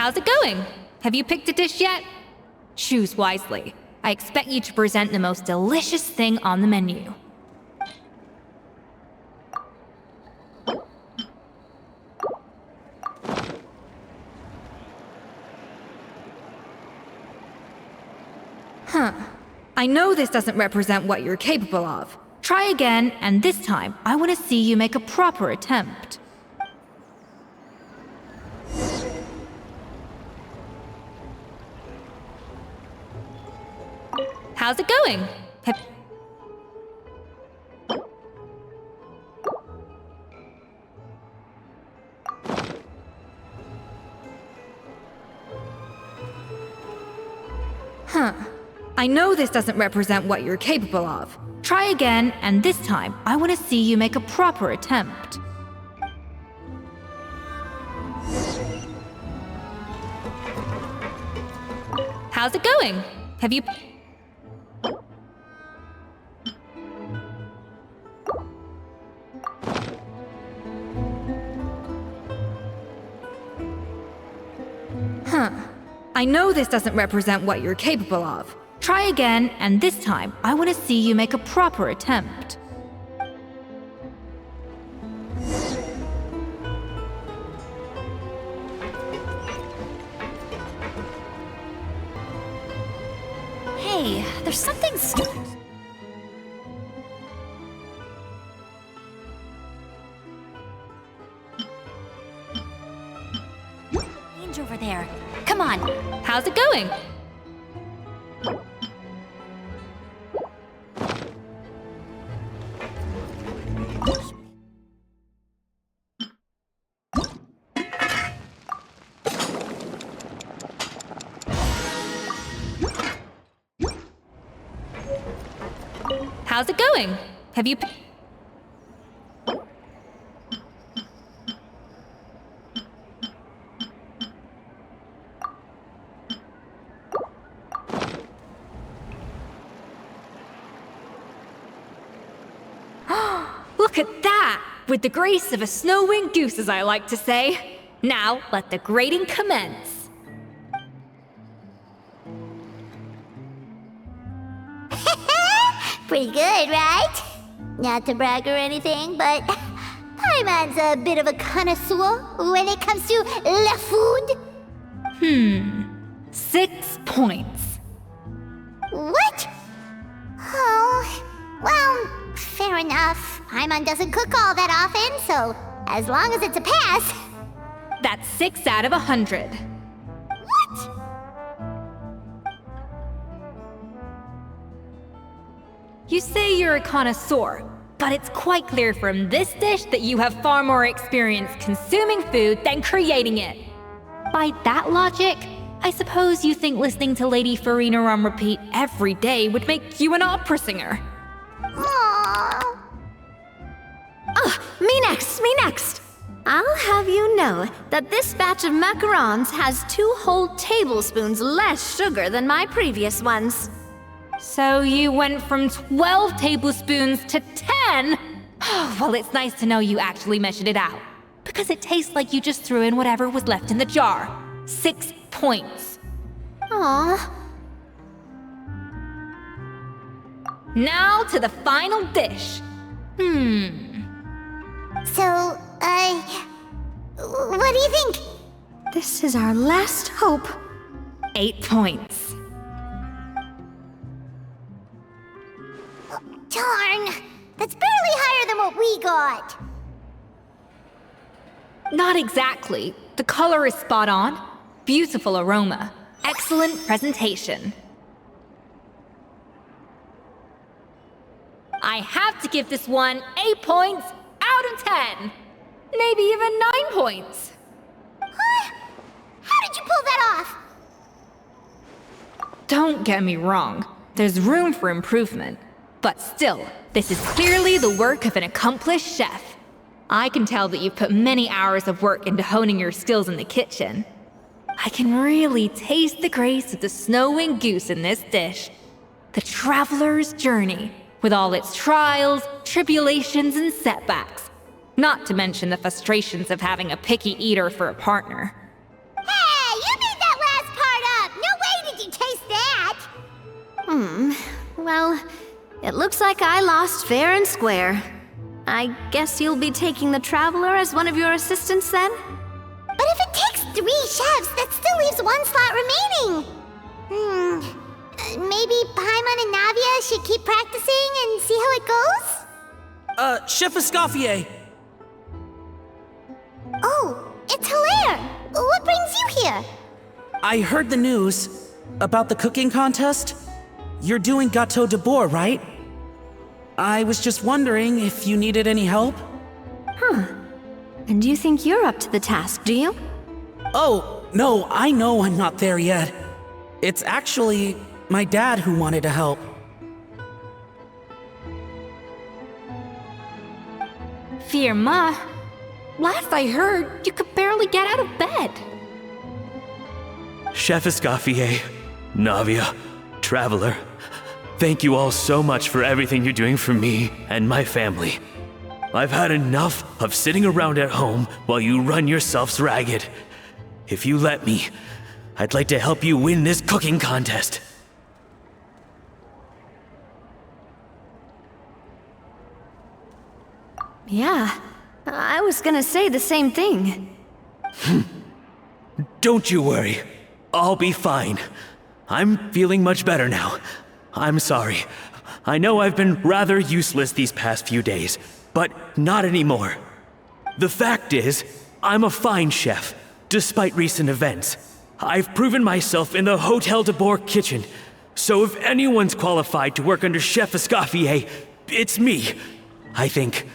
How's it going? Have you picked a dish yet? Choose wisely. I expect you to present the most delicious thing on the menu. Huh. I know this doesn't represent what you're capable of. Try again, and this time, I want to see you make a proper attempt. How's it going? Huh. I know this doesn't represent what you're capable of. Try again, and this time, I want to see you make a proper attempt. How's it going? Have you... Huh. I know this doesn't represent what you're capable of. Try again, and this time, I want to see you make a proper attempt. Hey, there's something stupid. Over there. Come on. How's it going? How's it going? Have you... Look at that! With the grace of a snow-winged goose, as I like to say. Now, let the grading commence. Pretty good, right? Not to brag or anything, but Paimon's a bit of a connoisseur when it comes to la food. 6 points. What? Oh, well, fair enough. Paimon doesn't cook all that often, so as long as it's a pass. That's 6 out of 100. What? You say you're a connoisseur, but it's quite clear from this dish that you have far more experience consuming food than creating it. By that logic, I suppose you think listening to Lady Farina on repeat every day would make you an opera singer. Aww. Me next! I'll have you know that this batch of macarons has 2 whole tablespoons less sugar than my previous ones. So you went from 12 tablespoons to 10? Well, it's nice to know you actually measured it out. Because it tastes like you just threw in whatever was left in the jar. 6 points. Aww. Now to the final dish. So, what do you think? This is our last hope. 8 points. Darn! That's barely higher than what we got. Not exactly. The color is spot on. Beautiful aroma. Excellent presentation. I have to give this one 8 points out of 10. Maybe even 9 points. Huh? How did you pull that off? Don't get me wrong. There's room for improvement. But still, this is clearly the work of an accomplished chef. I can tell that you've put many hours of work into honing your skills in the kitchen. I can really taste the grace of the snow-winged goose in this dish. The traveler's journey, with all its trials, tribulations, and setbacks. Not to mention the frustrations of having a picky eater for a partner. Hey, you Well, it looks like I lost fair and square. I guess you'll be taking the Traveler as one of your assistants then? But if it takes 3 chefs, that still leaves 1 slot remaining. Maybe Paimon and Navia should keep practicing and see how it goes? Chef Escoffier! Oh, it's Hilaire! What brings you here? I heard the news about the cooking contest. You're doing Gâteau de Bois, right? I was just wondering if you needed any help? And you think you're up to the task, do you? Oh, no, I know I'm not there yet. It's actually my dad who wanted to help. Firma, last I heard, you could barely get out of bed. Chef Escoffier, Navia, Traveler, thank you all so much for everything you're doing for me and my family. I've had enough of sitting around at home while you run yourselves ragged. If you let me, I'd like to help you win this cooking contest. Yeah, I was gonna say the same thing. Don't you worry. I'll be fine. I'm feeling much better now. I'm sorry. I know I've been rather useless these past few days, but not anymore. The fact is, I'm a fine chef, despite recent events. I've proven myself in the Hotel de Bois kitchen, so if anyone's qualified to work under Chef Escoffier, it's me. I think.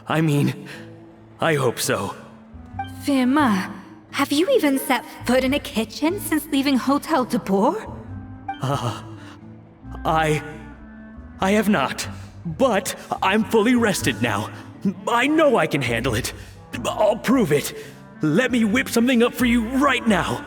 I hope so. Firma, have you even set foot in a kitchen since leaving Hotel de Bois? I have not, but I'm fully rested now. I know I can handle it. I'll prove it. Let me whip something up for you right now.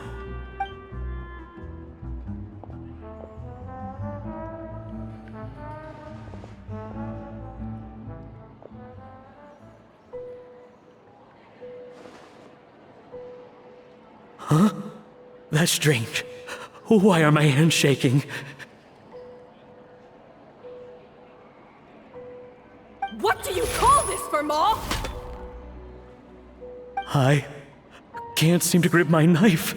Huh? That's strange. Why are my hands shaking? What do you call this, Firma? I can't seem to grip my knife.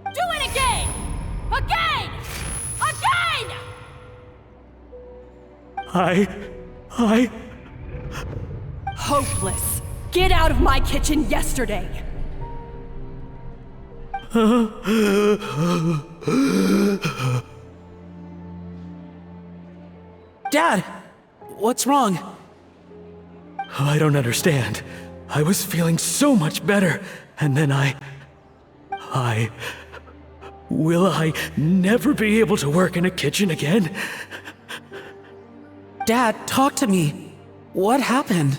Do it again! Again! Again! I... Hopeless. Get out of my kitchen yesterday. Dad, what's wrong? I don't understand. I was feeling so much better, and then Will I never be able to work in a kitchen again? Dad, talk to me. What happened?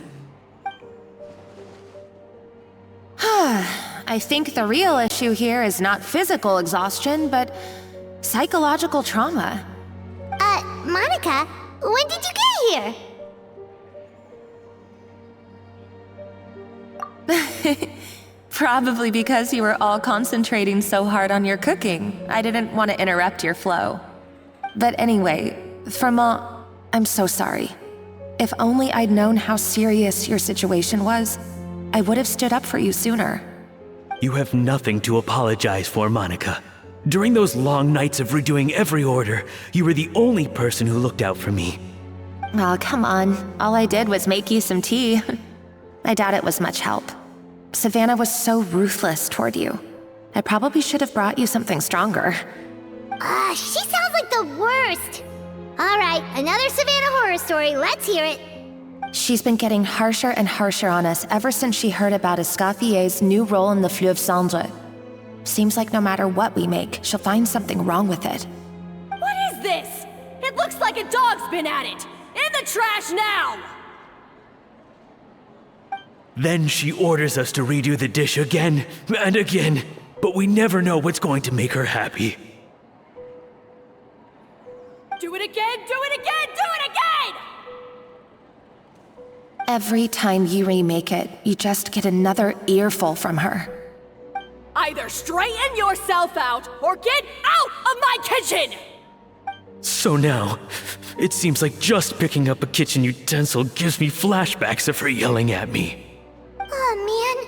I think the real issue here is not physical exhaustion, but psychological trauma. Monica, when did you get here? Probably because you were all concentrating so hard on your cooking. I didn't want to interrupt your flow. But anyway, Firma, I'm so sorry. If only I'd known how serious your situation was, I would have stood up for you sooner. You have nothing to apologize for, Monica. During those long nights of redoing every order, you were the only person who looked out for me. Oh, come on. All I did was make you some tea. I doubt it was much help. Savannah was so ruthless toward you. I probably should have brought you something stronger. She sounds like the worst. All right, another Savannah horror story. Let's hear it. She's been getting harsher and harsher on us ever since she heard about Escoffier's new role in the Fleuve Cendre. Seems like no matter what we make, she'll find something wrong with it. What is this? It looks like a dog's been at it. In the trash now! Then she orders us to redo the dish again and again, but we never know what's going to make her happy. Do it again, do it again, do it again! Every time you remake it, you just get another earful from her. Either straighten yourself out or get out of my kitchen! So now, it seems like just picking up a kitchen utensil gives me flashbacks of her yelling at me. Oh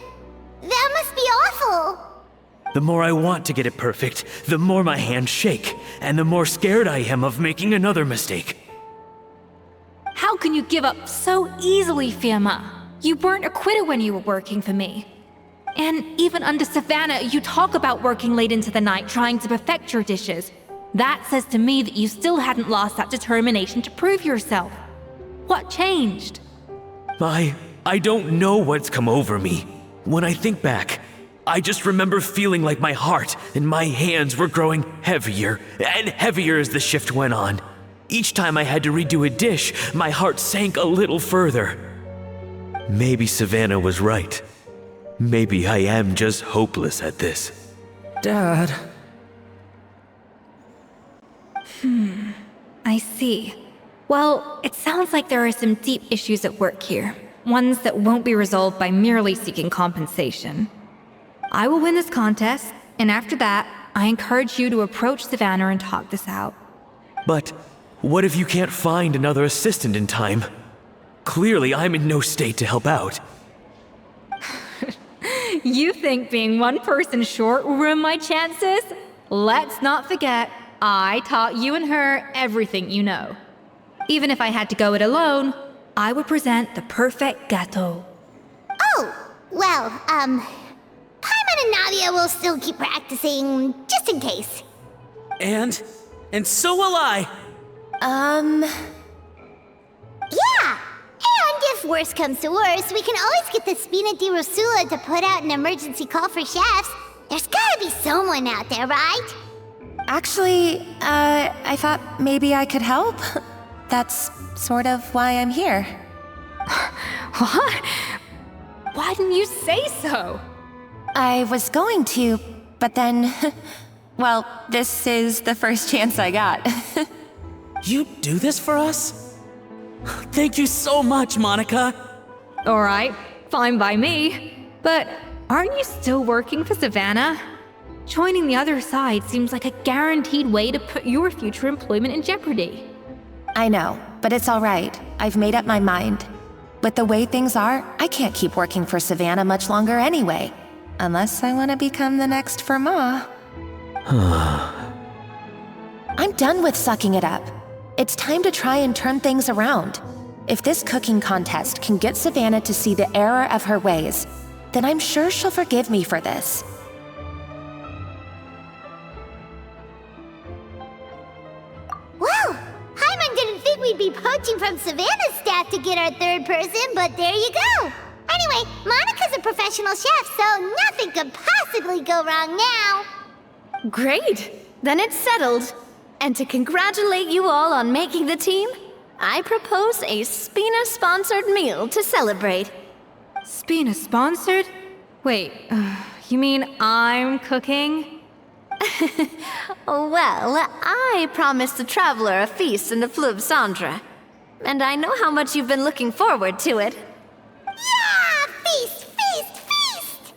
man, that must be awful. The more I want to get it perfect, the more my hands shake, and the more scared I am of making another mistake. How can you give up so easily, Fiamma? You weren't a quitter when you were working for me. And even under Savannah, you talk about working late into the night trying to perfect your dishes. That says to me that you still hadn't lost that determination to prove yourself. What changed? I don't know what's come over me. When I think back, I just remember feeling like my heart and my hands were growing heavier and heavier as the shift went on. Each time I had to redo a dish, my heart sank a little further. Maybe Savannah was right. Maybe I am just hopeless at this. Dad. I see. Well, it sounds like there are some deep issues at work here. Ones that won't be resolved by merely seeking compensation. I will win this contest, and after that, I encourage you to approach Savannah and talk this out. But what if you can't find another assistant in time? Clearly, I'm in no state to help out. You think being one person short will ruin my chances? Let's not forget, I taught you and her everything you know. Even if I had to go it alone, I would present the perfect gâteau. Oh, well, Paimon and Nadia will still keep practicing, just in case. And so will I. Yeah! And if worse comes to worse, we can always get the Spina di Rosula to put out an emergency call for chefs. There's gotta be someone out there, right? Actually, I thought maybe I could help. That's sort of why I'm here. What? Why didn't you say so? I was going to, but then... well, this is the first chance I got. You do this for us? Thank you so much, Monica. Alright, fine by me. But aren't you still working for Savannah? Joining the other side seems like a guaranteed way to put your future employment in jeopardy. I know, but it's all right. I've made up my mind. With the way things are, I can't keep working for Savannah much longer anyway. Unless I want to become the next Firma. I'm done with sucking it up. It's time to try and turn things around. If this cooking contest can get Savannah to see the error of her ways, then I'm sure she'll forgive me for this. Well, Paimon didn't think we'd be poaching from Savannah's staff to get our third person, but there you go. Anyway, Monica's a professional chef, so nothing could possibly go wrong now. Great! Then it's settled. And to congratulate you all on making the team, I propose a Spina-sponsored meal to celebrate. Spina sponsored? Wait, you mean I'm cooking? Well, I promised the traveler a feast in the Fleuve Cendre. And I know how much you've been looking forward to it. Yeah! Feast, feast, feast!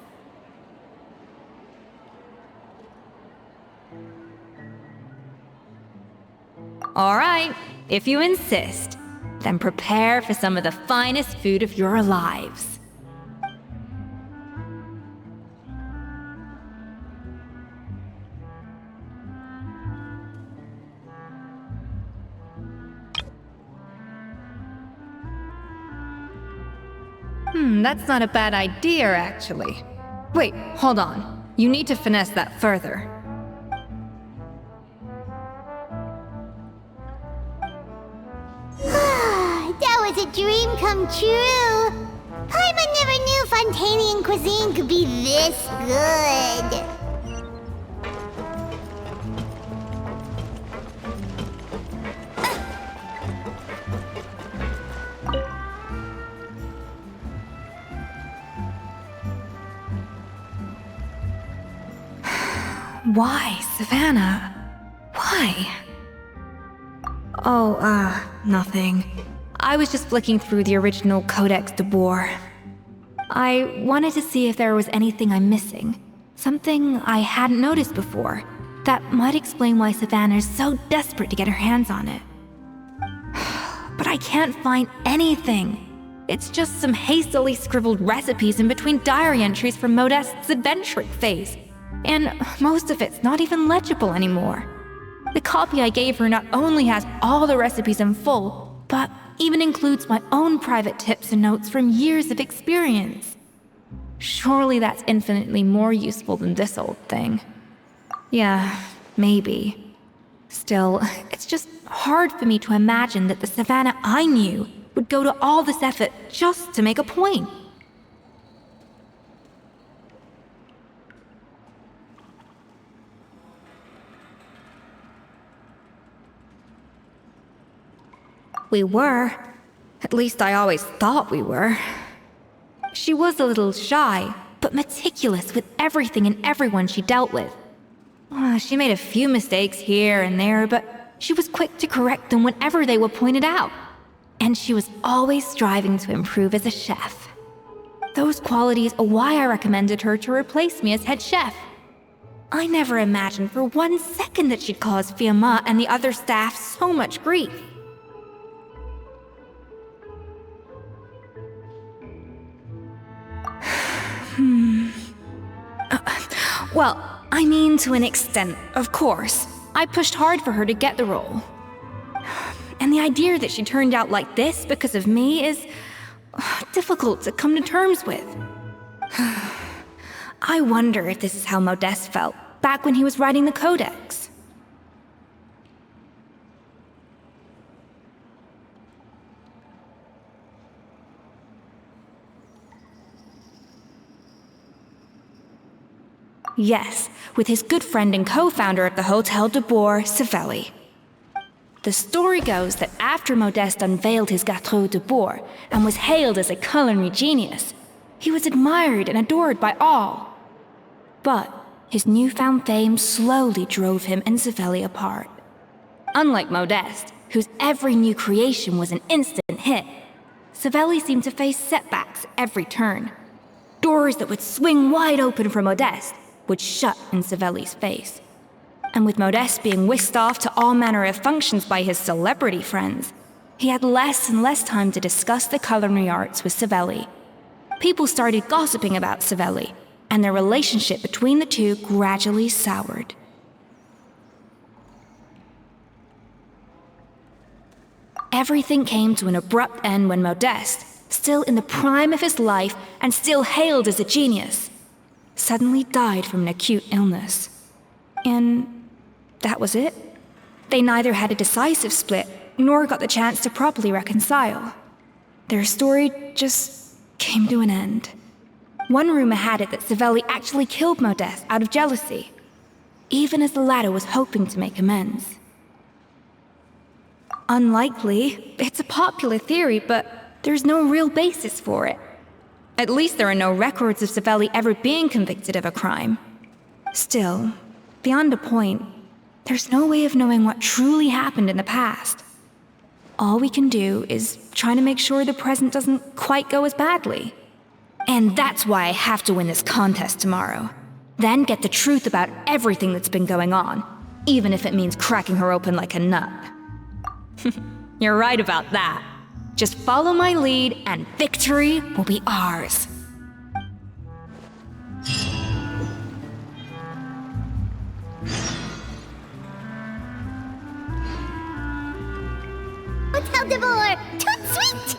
Alright, if you insist, then prepare for some of the finest food of your lives. That's not a bad idea, actually. Wait, hold on. You need to finesse that further. That was a dream come true. Paimon never knew Fontanian cuisine could be this good. Why, Savannah? Why? Oh, nothing. I was just flicking through the original Codex de Boer. I wanted to see if there was anything I'm missing. Something I hadn't noticed before. That might explain why Savannah's so desperate to get her hands on it. But I can't find anything. It's just some hastily scribbled recipes in between diary entries from Modeste's adventuring phase. And most of it's not even legible anymore. The copy I gave her not only has all the recipes in full, but even includes my own private tips and notes from years of experience. Surely that's infinitely more useful than this old thing. Yeah, maybe. Still, it's just hard for me to imagine that the Savannah I knew would go to all this effort just to make a point. We were. At least I always thought we were. She was a little shy, but meticulous with everything and everyone she dealt with. She made a few mistakes here and there, but she was quick to correct them whenever they were pointed out. And she was always striving to improve as a chef. Those qualities are why I recommended her to replace me as head chef. I never imagined for 1 second that she'd cause Fiamma and the other staff so much grief. Well, I mean to an extent, of course. I pushed hard for her to get the role. And the idea that she turned out like this because of me is difficult to come to terms with. I wonder if this is how Modeste felt back when he was writing the Codex. Yes, with his good friend and co-founder of the Hotel de Boer, Savelli. The story goes that after Modeste unveiled his Gâteau de Boer and was hailed as a culinary genius, he was admired and adored by all. But his newfound fame slowly drove him and Savelli apart. Unlike Modeste, whose every new creation was an instant hit, Savelli seemed to face setbacks every turn. Doors that would swing wide open for Modeste would shut in Savelli's face. And with Modeste being whisked off to all manner of functions by his celebrity friends, he had less and less time to discuss the culinary arts with Savelli. People started gossiping about Savelli, and their relationship between the two gradually soured. Everything came to an abrupt end when Modeste, still in the prime of his life and still hailed as a genius, suddenly died from an acute illness. And that was it. They neither had a decisive split, nor got the chance to properly reconcile. Their story just came to an end. One rumor had it that Savelli actually killed Modeste out of jealousy, even as the latter was hoping to make amends. Unlikely, it's a popular theory, but there's no real basis for it. At least there are no records of Savelli ever being convicted of a crime. Still, beyond a point, there's no way of knowing what truly happened in the past. All we can do is try to make sure the present doesn't quite go as badly. And that's why I have to win this contest tomorrow. Then get the truth about everything that's been going on, even if it means cracking her open like a nut. You're right about that. Just follow my lead and victory will be ours. Hotel de Boer, toot sweet!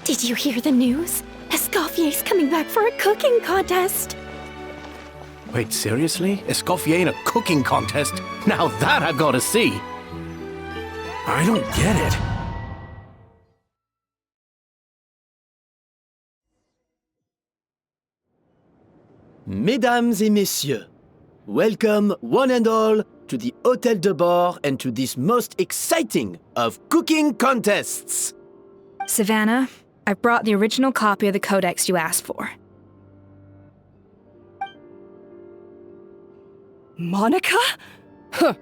Did you hear the news? Escoffier's coming back for a cooking contest. Wait, seriously? Escoffier in a cooking contest? Now that I've got to see! I don't get it. Mesdames et messieurs, welcome one and all to the Hotel de Boer and to this most exciting of cooking contests! Savannah, I've brought the original copy of the Codex you asked for. Monica? Huh.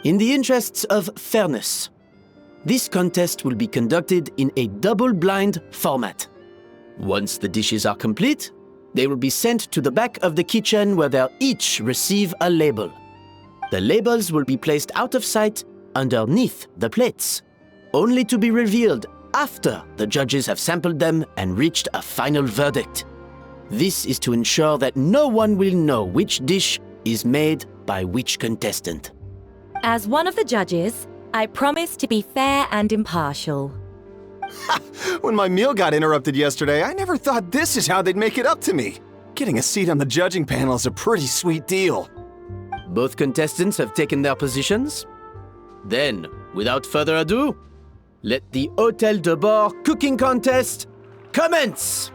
In the interests of fairness, this contest will be conducted in a double-blind format. Once the dishes are complete, they will be sent to the back of the kitchen where they'll each receive a label. The labels will be placed out of sight underneath the plates, only to be revealed after the judges have sampled them and reached a final verdict. This is to ensure that no one will know which dish is made by which contestant. As one of the judges, I promise to be fair and impartial. When my meal got interrupted yesterday, I never thought this is how they'd make it up to me. Getting a seat on the judging panel is a pretty sweet deal. Both contestants have taken their positions. Then, without further ado, let the Hôtel de Bord cooking contest commence!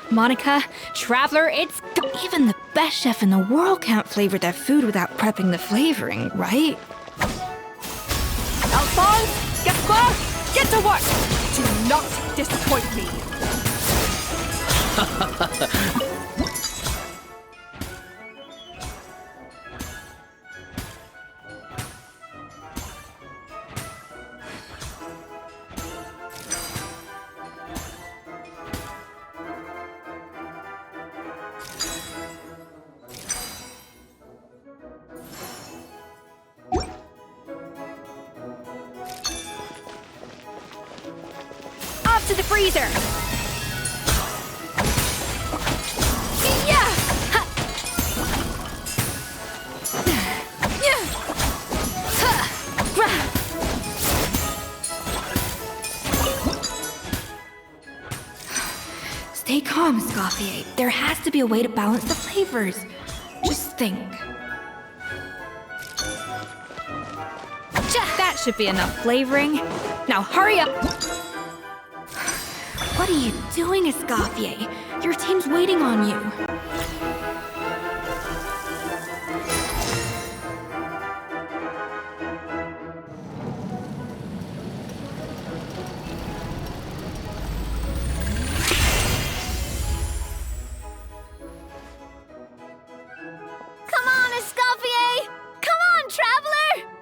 Monica, Traveler, it's... Even the best chef in the world can't flavor their food without prepping the flavoring, right? Alphonse! Gaspar! Get to work! Do not disappoint me! To the freezer! Yeah! Stay calm, Scoffier. There has to be a way to balance the flavors. Just think. That should be enough flavoring. Now hurry up! What are you doing, Escoffier? Your team's waiting on you. Come on, Escoffier! Come on, Traveler!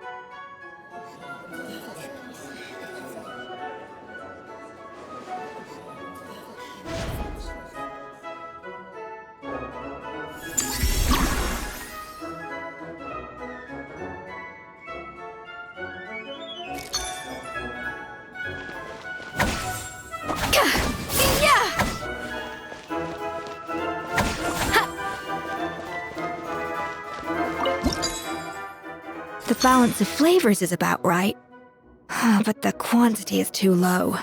The balance of flavors is about right. But the quantity is too low.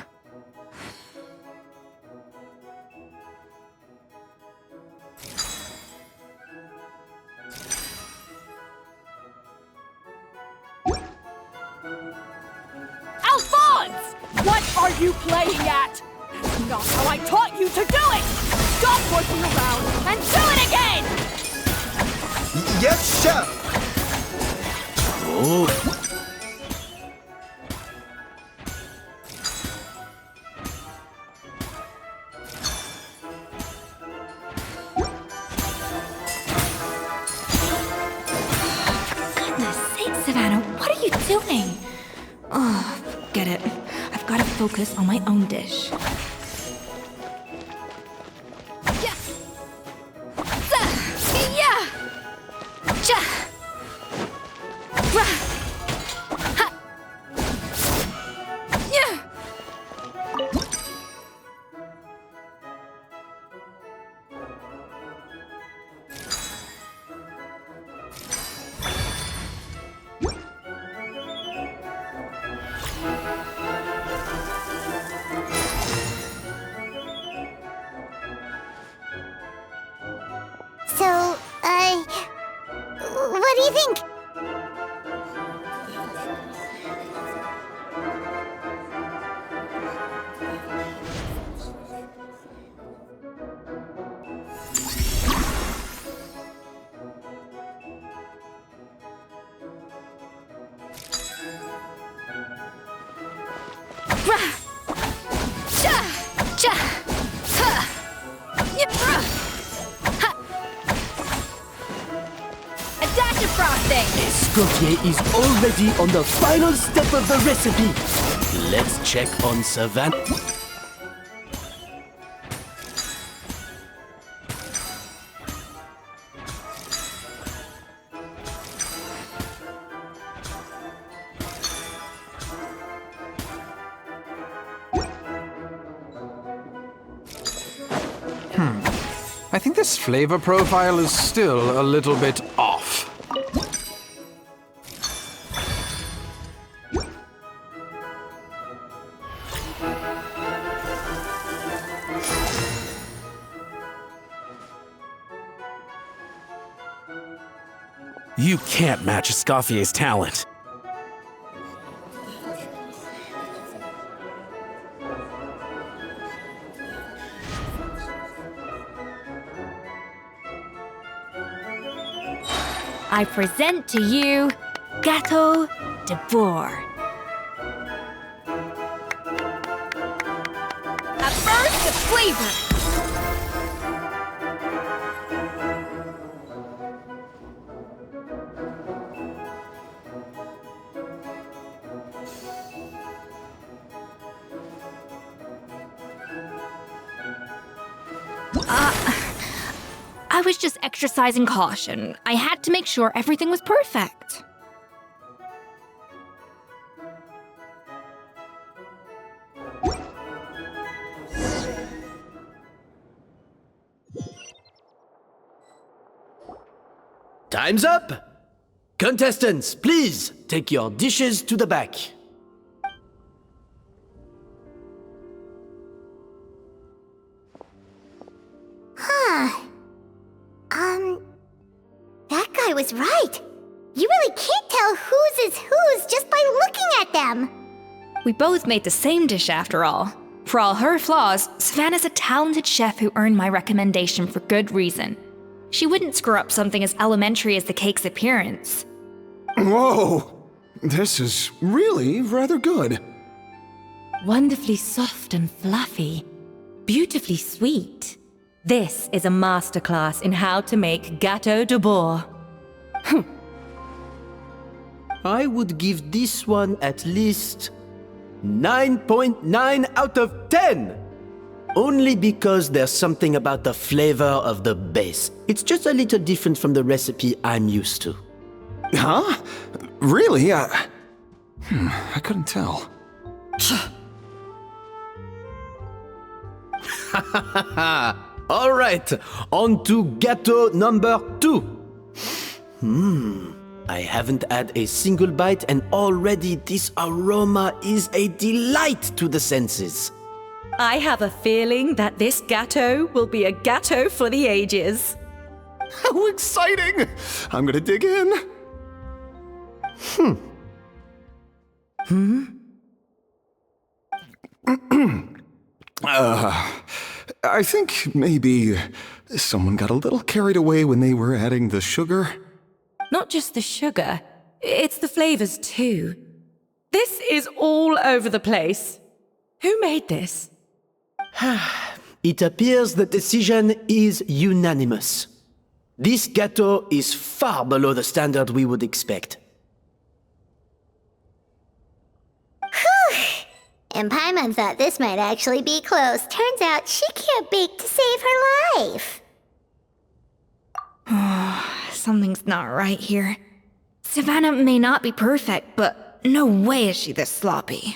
Alphonse! What are you playing at? That's not how I taught you to do it! Stop working around and do it again! Yes, chef! Oh. Goodness sake, Savannah, what are you doing? Oh, forget it. I've got to focus on my own dish. So, what do you think? frosting! Escoffier is already on the final step of the recipe. Let's check on Savannah. I think this flavor profile is still a little bit off. You can't match Escoffier's talent. I present to you Gâteau de Bourg. A burst of flavor! I was just exercising caution. I had to make sure everything was perfect. Time's up! Contestants, please take your dishes to the back. That guy was right. You really can't tell whose is whose just by looking at them. We both made the same dish after all. For all her flaws, Savannah's a talented chef who earned my recommendation for good reason. She wouldn't screw up something as elementary as the cake's appearance. Whoa! This is really rather good. Wonderfully soft and fluffy. Beautifully sweet. This is a masterclass in how to make Gâteau de Bourg. I would give this one at least 9.9 out of 10! Only because there's something about the flavor of the base. It's just a little different from the recipe I'm used to. Huh? Really? I couldn't tell. All right, on to Gâteau number 2. I haven't had a single bite and already this aroma is a delight to the senses. I have a feeling that this gâteau will be a gâteau for the ages. How exciting! I'm gonna dig in. I think maybe someone got a little carried away when they were adding the sugar. Not just the sugar, it's the flavors too. This is all over the place. Who made this? It appears the decision is unanimous. This gâteau is far below the standard we would expect. And Paimon thought this might actually be close. Turns out she can't bake to save her life. Something's not right here. Savannah may not be perfect, but no way is she this sloppy.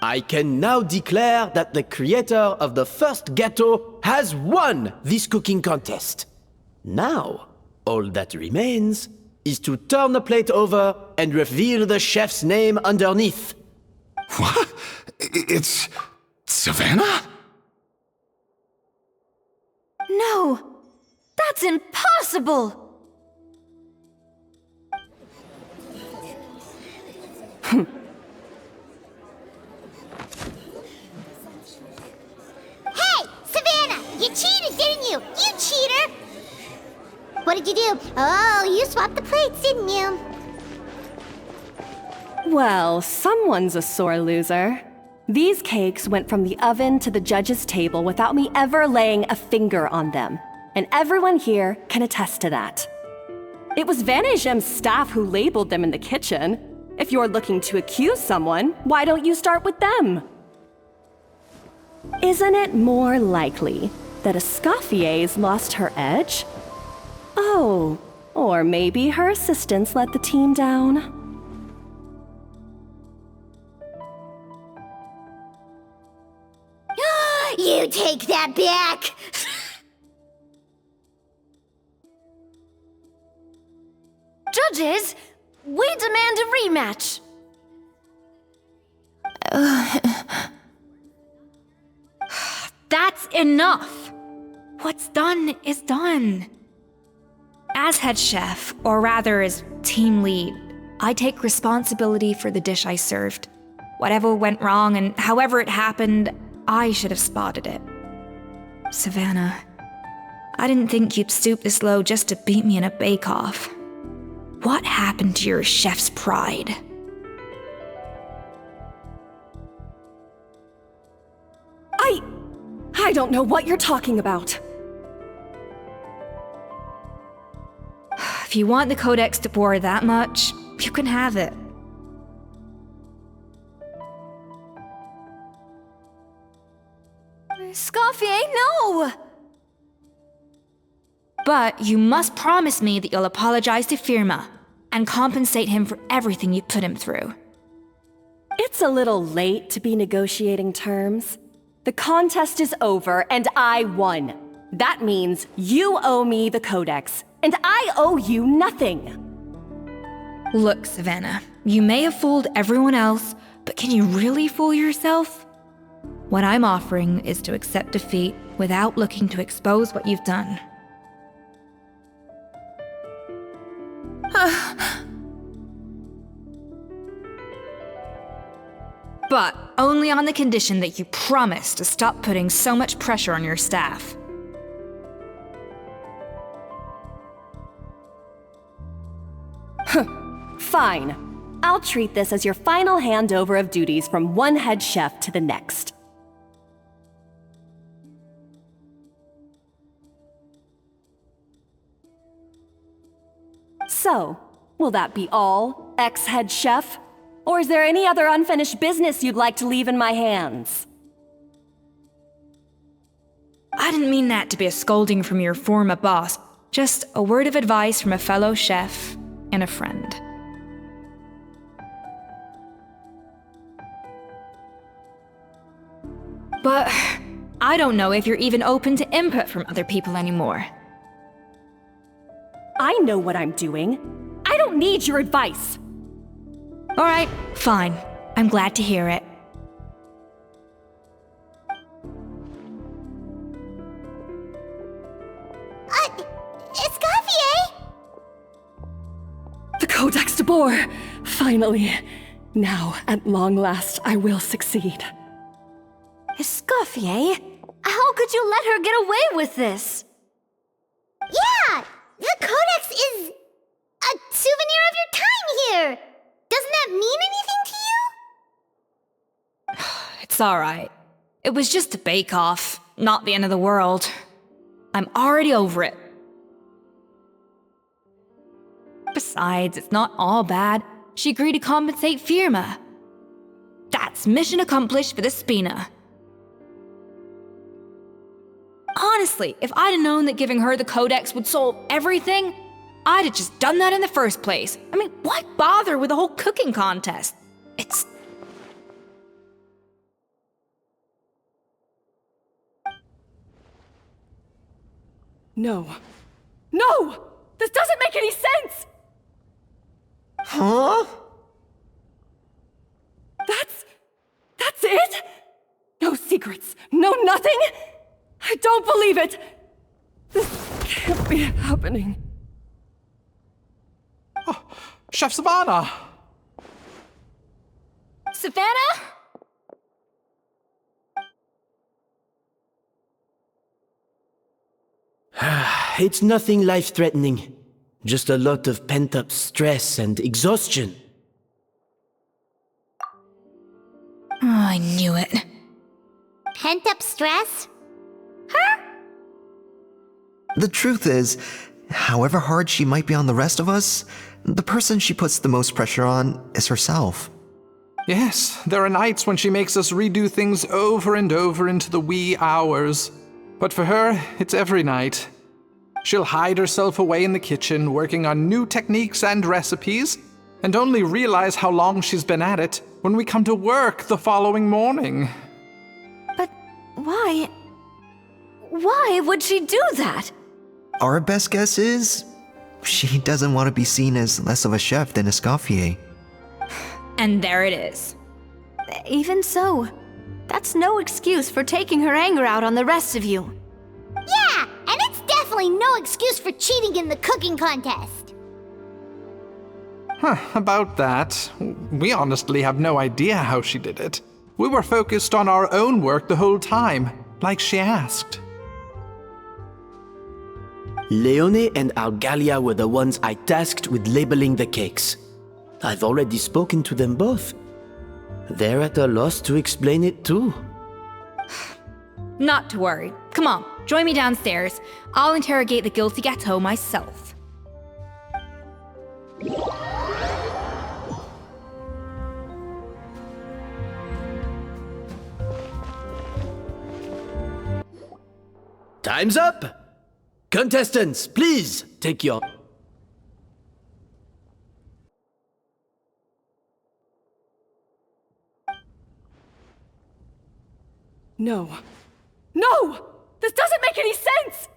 I can now declare that the creator of the first gâteau has won this cooking contest. Now, all that remains is to turn the plate over and reveal the chef's name underneath. What? It's Savannah? No! That's impossible! Hey, Savannah! You cheated, didn't you? You cheater! What did you do? Oh, you swapped the plates, didn't you? Well, someone's a sore loser. These cakes went from the oven to the judge's table without me ever laying a finger on them. And everyone here can attest to that. it was Vanejem's staff who labeled them in the kitchen. If you're looking to accuse someone, why don't you start with them? Isn't it more likely that Escoffier's lost her edge? Oh, or maybe her assistants let the team down. You take that back! Judges, we demand a rematch. That's enough! What's done is done. As head chef, or rather as team lead, I take responsibility for the dish I served. Whatever went wrong and however it happened, I should have spotted it. Savannah, I didn't think you'd stoop this low just to beat me in a bake-off. What happened to your chef's pride? I don't know what you're talking about. If you want the Codex de Boer that much, you can have it. Escoffier, no! But you must promise me that you'll apologize to Firma and compensate him for everything you put him through. It's a little late to be negotiating terms. The contest is over, and I won. That means you owe me the Codex, and I owe you nothing. Look, Savannah, you may have fooled everyone else, but can you really fool yourself? What I'm offering is to accept defeat without looking to expose what you've done. But only on the condition that you promise to stop putting so much pressure on your staff. Fine. I'll treat this as your final handover of duties from one head chef to the next. So, will that be all, ex-head chef? Or is there any other unfinished business you'd like to leave in my hands? I didn't mean that to be a scolding from your former boss, just a word of advice from a fellow chef and a friend. But I don't know if you're even open to input from other people anymore. I know what I'm doing. I don't need your advice. All right, fine. I'm glad to hear it. Escoffier? The Codex de Boer! Finally. Now, at long last, I will succeed. Escoffier? How could you let her get away with this? Yeah! The Codex is a souvenir of your time here! Doesn't that mean anything to you? It's all right. It was just a bake-off, not the end of the world. I'm already over it. Besides, it's not all bad. She agreed to compensate Firma. That's mission accomplished for the Spina. Honestly, if I'd have known that giving her the Codex would solve everything, I'd have just done that in the first place. I mean, why bother with the whole cooking contest? It's... No. No! This doesn't make any sense! Huh? That's it? No secrets, no nothing? I don't believe it! This can't be happening. Oh, Chef Savannah! Savannah? It's nothing life-threatening. Just a lot of pent-up stress and exhaustion. Oh, I knew it. Pent-up stress? The truth is, however hard she might be on the rest of us, the person she puts the most pressure on is herself. Yes, there are nights when she makes us redo things over and over into the wee hours. But for her, it's every night. She'll hide herself away in the kitchen, working on new techniques and recipes, and only realize how long she's been at it when we come to work the following morning. But why? Why would she do that? Our best guess is she doesn't want to be seen as less of a chef than Escoffier. And there it is. Even so, that's no excuse for taking her anger out on the rest of you. Yeah, and it's definitely no excuse for cheating in the cooking contest. About that, we honestly have no idea how she did it. We were focused on our own work the whole time, like she asked. Leone and Algalia were the ones I tasked with labeling the cakes. I've already spoken to them both. They're at a loss to explain it too. Not to worry. Come on, join me downstairs. I'll interrogate the guilty gâteau myself. Time's up! Contestants, please take your... No. No! This doesn't make any sense!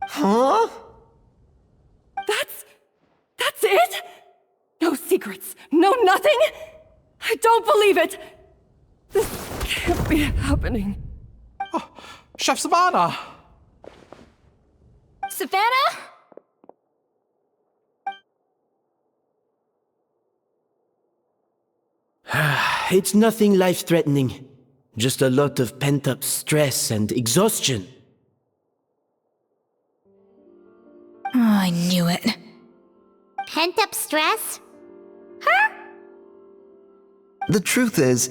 Huh? That's it? No secrets, no nothing? I don't believe it! This can't be happening. Oh, Chef Savannah! Savannah? It's nothing life-threatening. Just a lot of pent-up stress and exhaustion. Oh, I knew it. Pent-up stress? Her? The truth is,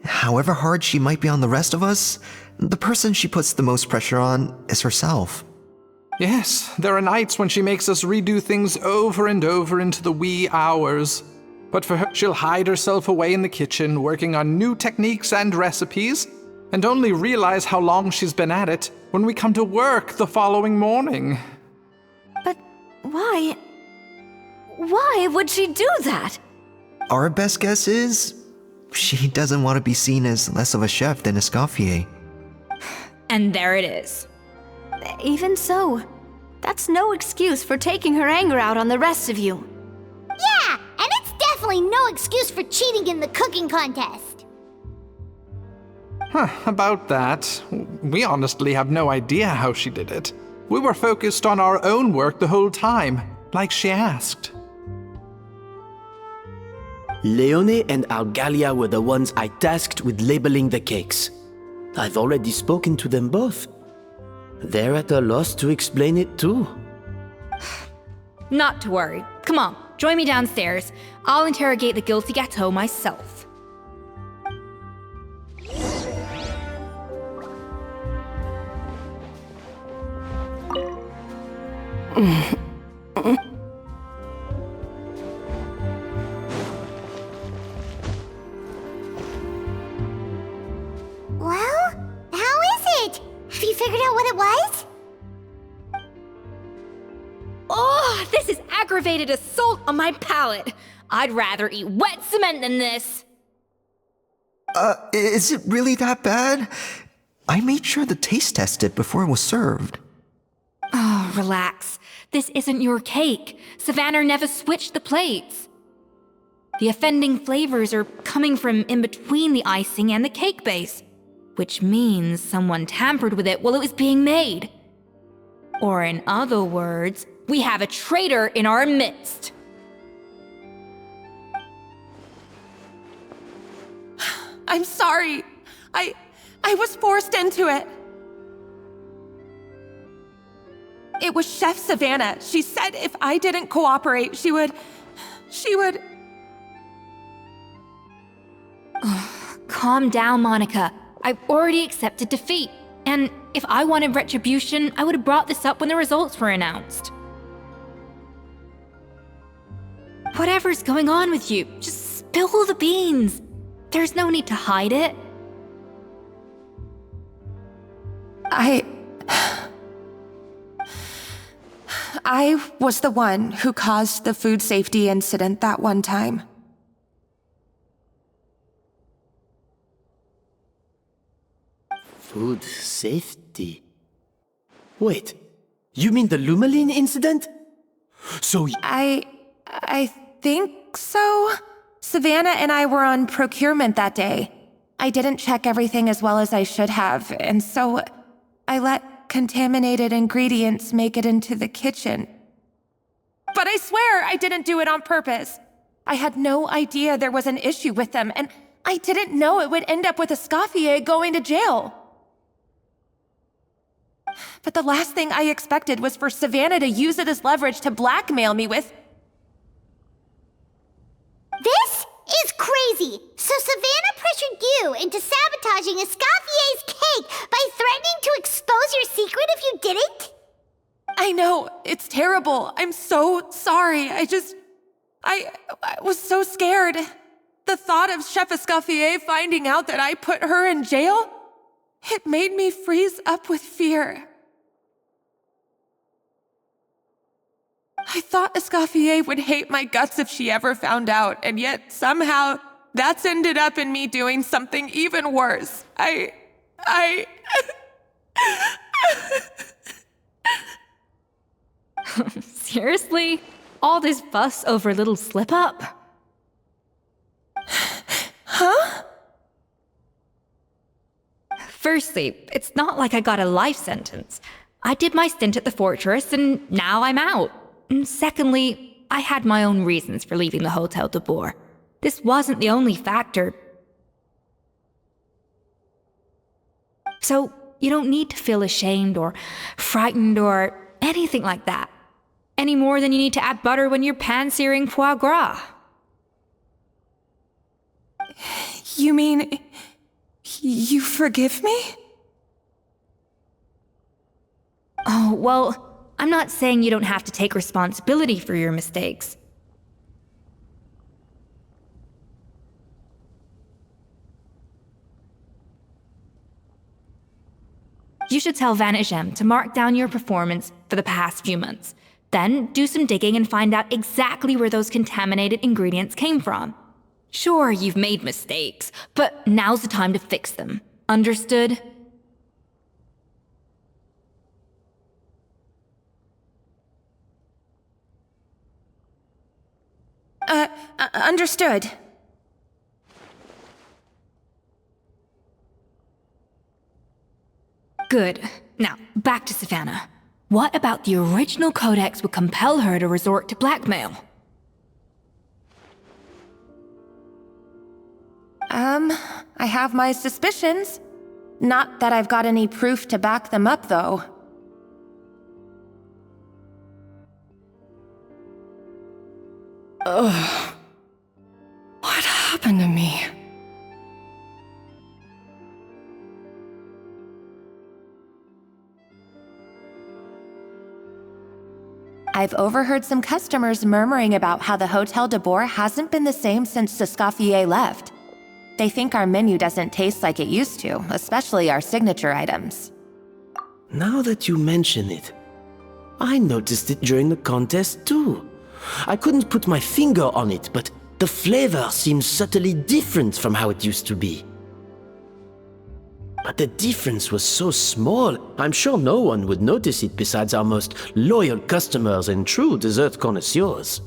however hard she might be on the rest of us, the person she puts the most pressure on is herself. Yes, there are nights when she makes us redo things over and over into the wee hours. But for her, she'll hide herself away in the kitchen, working on new techniques and recipes, and only realize how long she's been at it when we come to work the following morning. But why? Why would she do that? Our best guess is she doesn't want to be seen as less of a chef than Escoffier. And there it is. Even so, that's no excuse for taking her anger out on the rest of you. Yeah, and it's definitely no excuse for cheating in the cooking contest. About that, we honestly have no idea how she did it. We were focused on our own work the whole time, like she asked. Leone and Algalia were the ones I tasked with labeling the cakes. I've already spoken to them both. They're at a loss to explain it too. Not to worry. Come on, join me downstairs. I'll interrogate the guilty gâteau myself. Well, how is it? Have you figured out what it was? Oh, this is aggravated assault on my palate. I'd rather eat wet cement than this. Is it really that bad? I made sure to taste test it before it was served. Oh, relax. This isn't your cake. Savannah never switched the plates. The offending flavors are coming from in between the icing and the cake base, which means someone tampered with it while it was being made. Or in other words, we have a traitor in our midst. I'm sorry. I was forced into it. It was Chef Savannah. She said if I didn't cooperate, she would... Calm down, Monica. I've already accepted defeat. And If I wanted retribution, I would have brought this up when the results were announced. Whatever's going on with you, just spill the beans. There's no need to hide it. I was the one who caused the food safety incident that one time. Food safety? Wait, you mean the Lumaline incident? So I think so. Savannah and I were on procurement that day. I didn't check everything as well as I should have, and so I let contaminated ingredients make it into the kitchen. But I swear I didn't do it on purpose. I had no idea there was an issue with them, and I didn't know it would end up with Escoffier going to jail. But the last thing I expected was for Savannah to use it as leverage to blackmail me with... This is crazy! So Savannah pressured you into sabotaging Escoffier's cake by threatening to expose your secret if you didn't? I know, it's terrible. I'm so sorry. I was so scared. The thought of Chef Escoffier finding out that I put her in jail, it made me freeze up with fear. I thought Escoffier would hate my guts if she ever found out, and yet somehow that's ended up in me doing something even worse. Seriously? All this fuss over a little slip-up? Huh? Firstly, it's not like I got a life sentence. I did my stint at the fortress, and now I'm out. And secondly, I had my own reasons for leaving the Hotel de Boer. This wasn't the only factor. So, you don't need to feel ashamed or frightened or anything like that. Any more than you need to add butter when you're pan-searing foie gras. You mean... you forgive me? Oh, well, I'm not saying you don't have to take responsibility for your mistakes. You should tell Vanagem to mark down your performance for the past few months. Then do some digging and find out exactly where those contaminated ingredients came from. Sure, you've made mistakes, but now's the time to fix them. Understood? Understood. Good. Now, back to Savannah. What about the original codex would compel her to resort to blackmail? I have my suspicions. Not that I've got any proof to back them up, though. Ugh. What happened to me? I've overheard some customers murmuring about how the Hotel de Boer hasn't been the same since Escoffier left. They think our menu doesn't taste like it used to, especially our signature items. Now that you mention it, I noticed it during the contest too. I couldn't put my finger on it, but the flavor seems subtly different from how it used to be. But the difference was so small, I'm sure no one would notice it besides our most loyal customers and true dessert connoisseurs.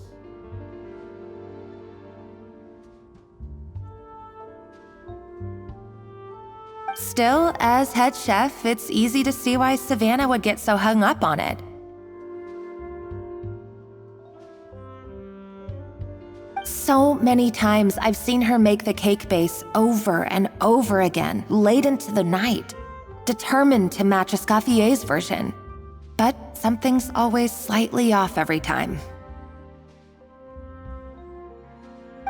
Still, as head chef, it's easy to see why Savannah would get so hung up on it. So many times I've seen her make the cake base over and over again, late into the night, determined to match Escoffier's version. But something's always slightly off every time.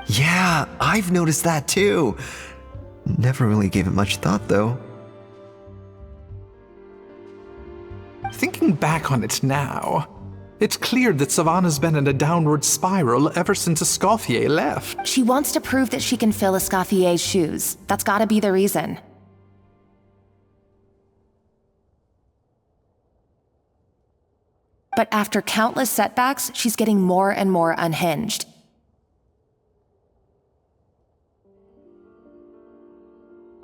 Yeah, I've noticed that too. Never really gave it much thought, though. looking back on it now, it's clear that Savannah's been in a downward spiral ever since Escoffier left. She wants to prove that she can fill Escoffier's shoes. That's gotta be the reason. But after countless setbacks, she's getting more and more unhinged.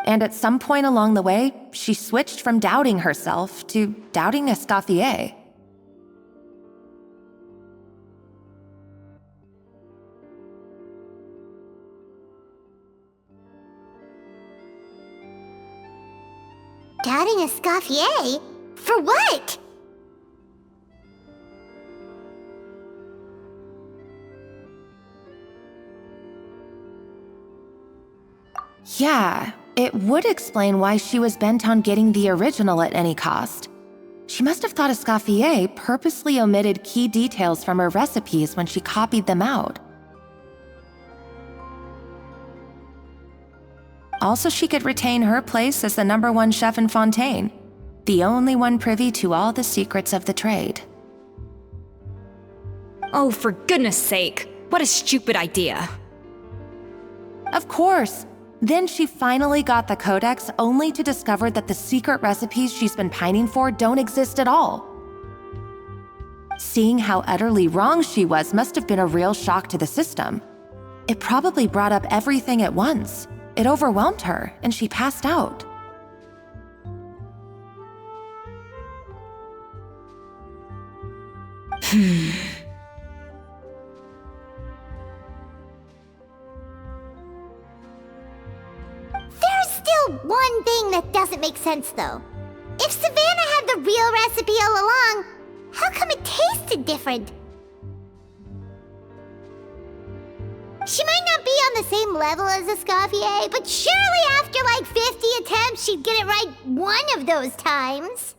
And at some point along the way, she switched from doubting herself to doubting Escoffier. Doubting Escoffier? For what? Yeah, it would explain why she was bent on getting the original at any cost. She must have thought Escoffier purposely omitted key details from her recipes when she copied them out. Also, she could retain her place as the #1 chef in Fontaine, the only one privy to all the secrets of the trade. Oh, for goodness sake, what a stupid idea. Of course. Then she finally got the codex, only to discover that the secret recipes she's been pining for don't exist at all. Seeing how utterly wrong she was must have been a real shock to the system. It probably brought up everything at once. It overwhelmed her, and she passed out. There's still one thing that doesn't make sense, though. If Savannah had the real recipe all along, how come it tasted different? She might not be on the same level as Escoffier, but surely after like 50 attempts, she'd get it right one of those times.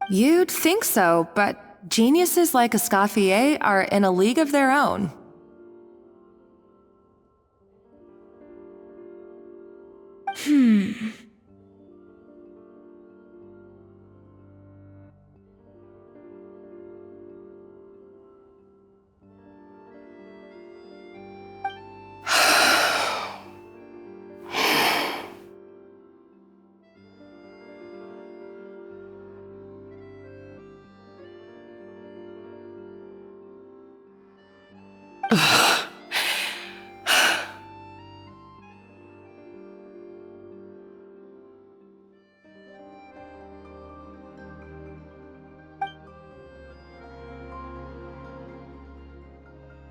You'd think so, but geniuses like Escoffier are in a league of their own.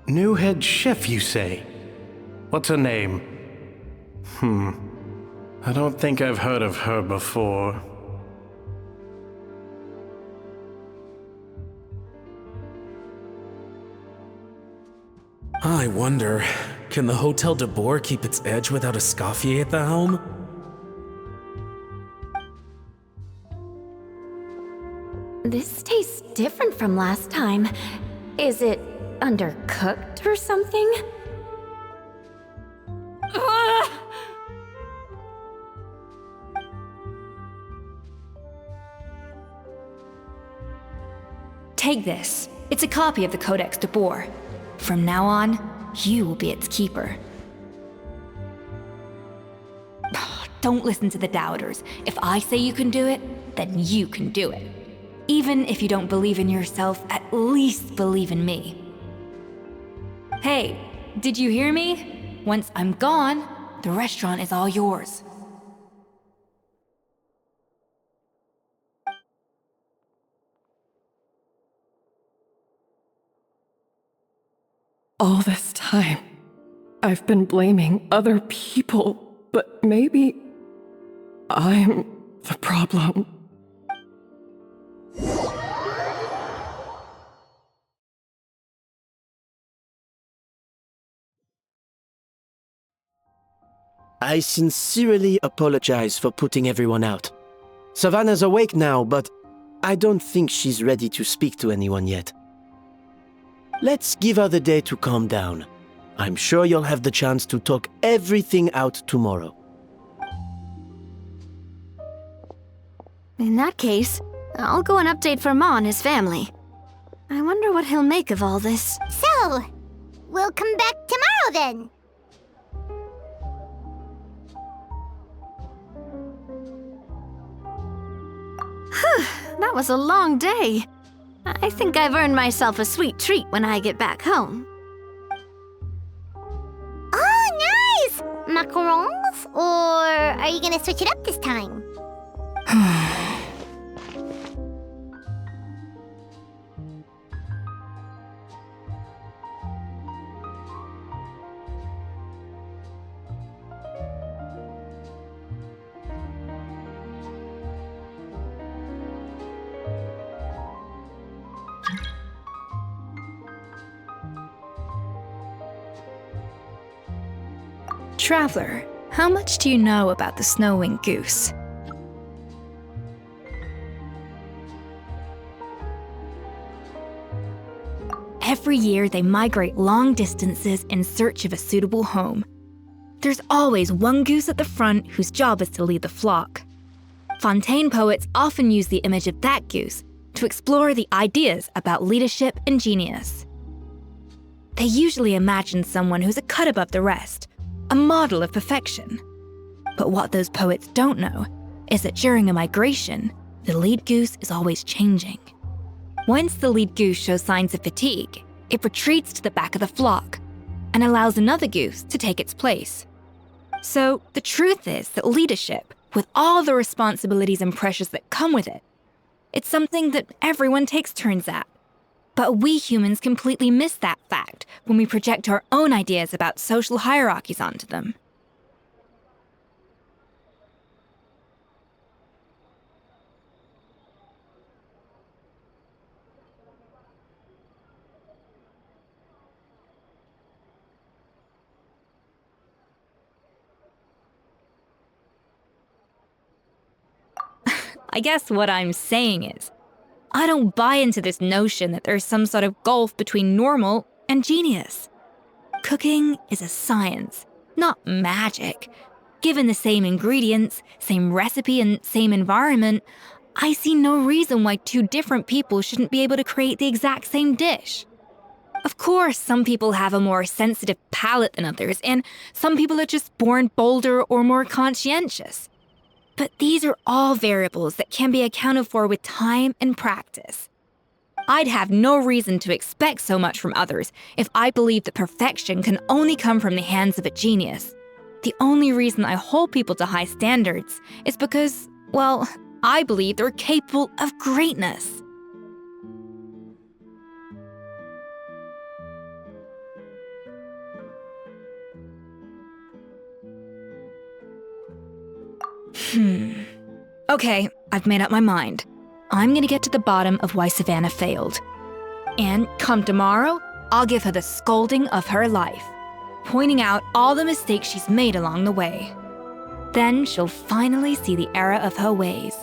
New head chef, you say? What's her name? I don't think I've heard of her before. I wonder, can the Hotel de Boer keep its edge without Escoffier at the helm? This tastes different from last time. Is it undercooked or something? Ugh! Take this. It's a copy of the Codex de Boer. From now on, you will be its keeper. Don't listen to the doubters. If I say you can do it, then you can do it. Even if you don't believe in yourself, at least believe in me. Hey, did you hear me? Once I'm gone, the restaurant is all yours. All this time, I've been blaming other people, but maybe I'm the problem. I sincerely apologize for putting everyone out. Savannah's awake now, but I don't think she's ready to speak to anyone yet. Let's give her the day to calm down. I'm sure you'll have the chance to talk everything out tomorrow. In that case, I'll go and update Verma and his family. I wonder what he'll make of all this. So, we'll come back tomorrow then. That was a long day. I think I've earned myself a sweet treat when I get back home. Oh, nice! Macarons? Or are you gonna switch it up this time? Traveler, how much do you know about the snow-winged goose? Every year, they migrate long distances in search of a suitable home. There's always one goose at the front whose job is to lead the flock. Fontaine poets often use the image of that goose to explore the ideas about leadership and genius. They usually imagine someone who's a cut above the rest, a model of perfection. But what those poets don't know is that during a migration, the lead goose is always changing. Once the lead goose shows signs of fatigue, it retreats to the back of the flock and allows another goose to take its place. So the truth is that leadership, with all the responsibilities and pressures that come with it, it's something that everyone takes turns at. But we humans completely miss that fact when we project our own ideas about social hierarchies onto them. I guess what I'm saying is, I don't buy into this notion that there's some sort of gulf between normal and genius. Cooking is a science, not magic. Given the same ingredients, same recipe, and same environment, I see no reason why two different people shouldn't be able to create the exact same dish. Of course, some people have a more sensitive palate than others, and some people are just born bolder or more conscientious. But these are all variables that can be accounted for with time and practice. I'd have no reason to expect so much from others if I believed that perfection can only come from the hands of a genius. The only reason I hold people to high standards is because, well, I believe they're capable of greatness. Okay, I've made up my mind. I'm gonna get to the bottom of why Savannah failed. And come tomorrow, I'll give her the scolding of her life, pointing out all the mistakes she's made along the way. Then she'll finally see the error of her ways.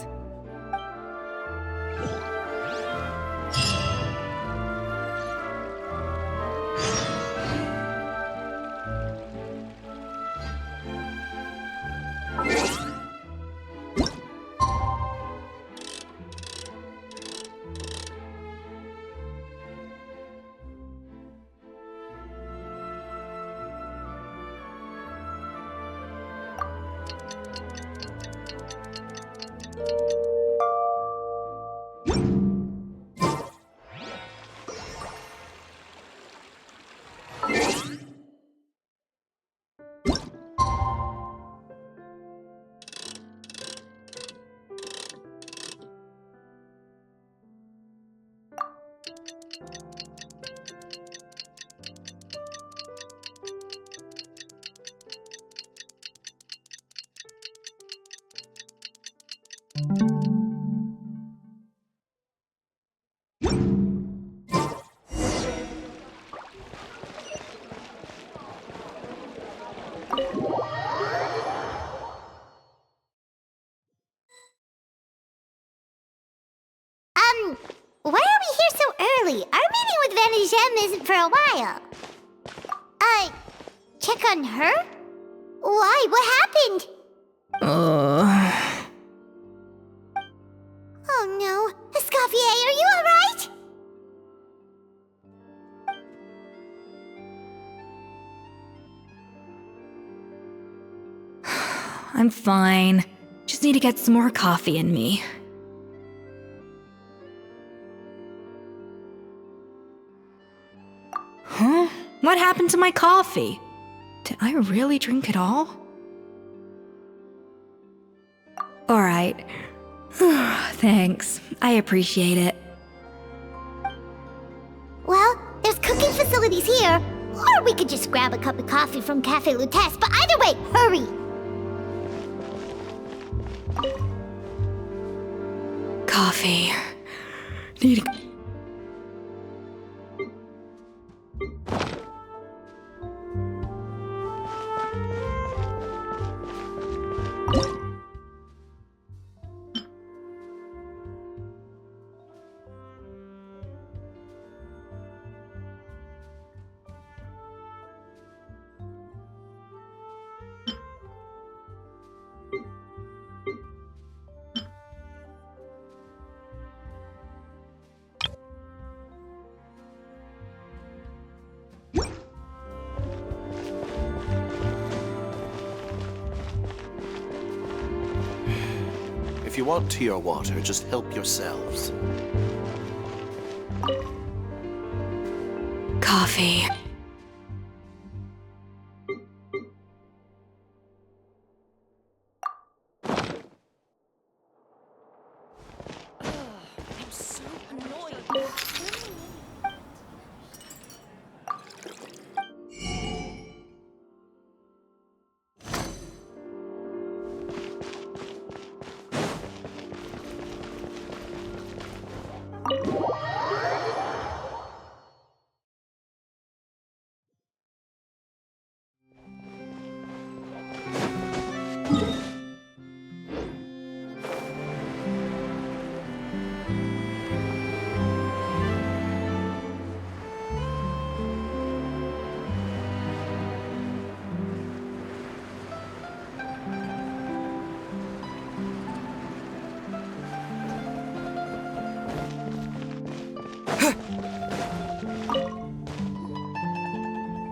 Why are we here so early? Our meeting with Van de Gem isn't for a while. Check on her? Why? What happened? Oh no. Escoffier, are you alright? I'm fine. Just need to get some more coffee in me. Huh? What happened to my coffee? Did I really drink it all? Alright. Thanks. I appreciate it. Well, there's cooking facilities here. Or we could just grab a cup of coffee from Cafe Lutece, but either way, hurry! Coffee. Need If you want tea or water, just help yourselves. coffee. I'm so annoyed.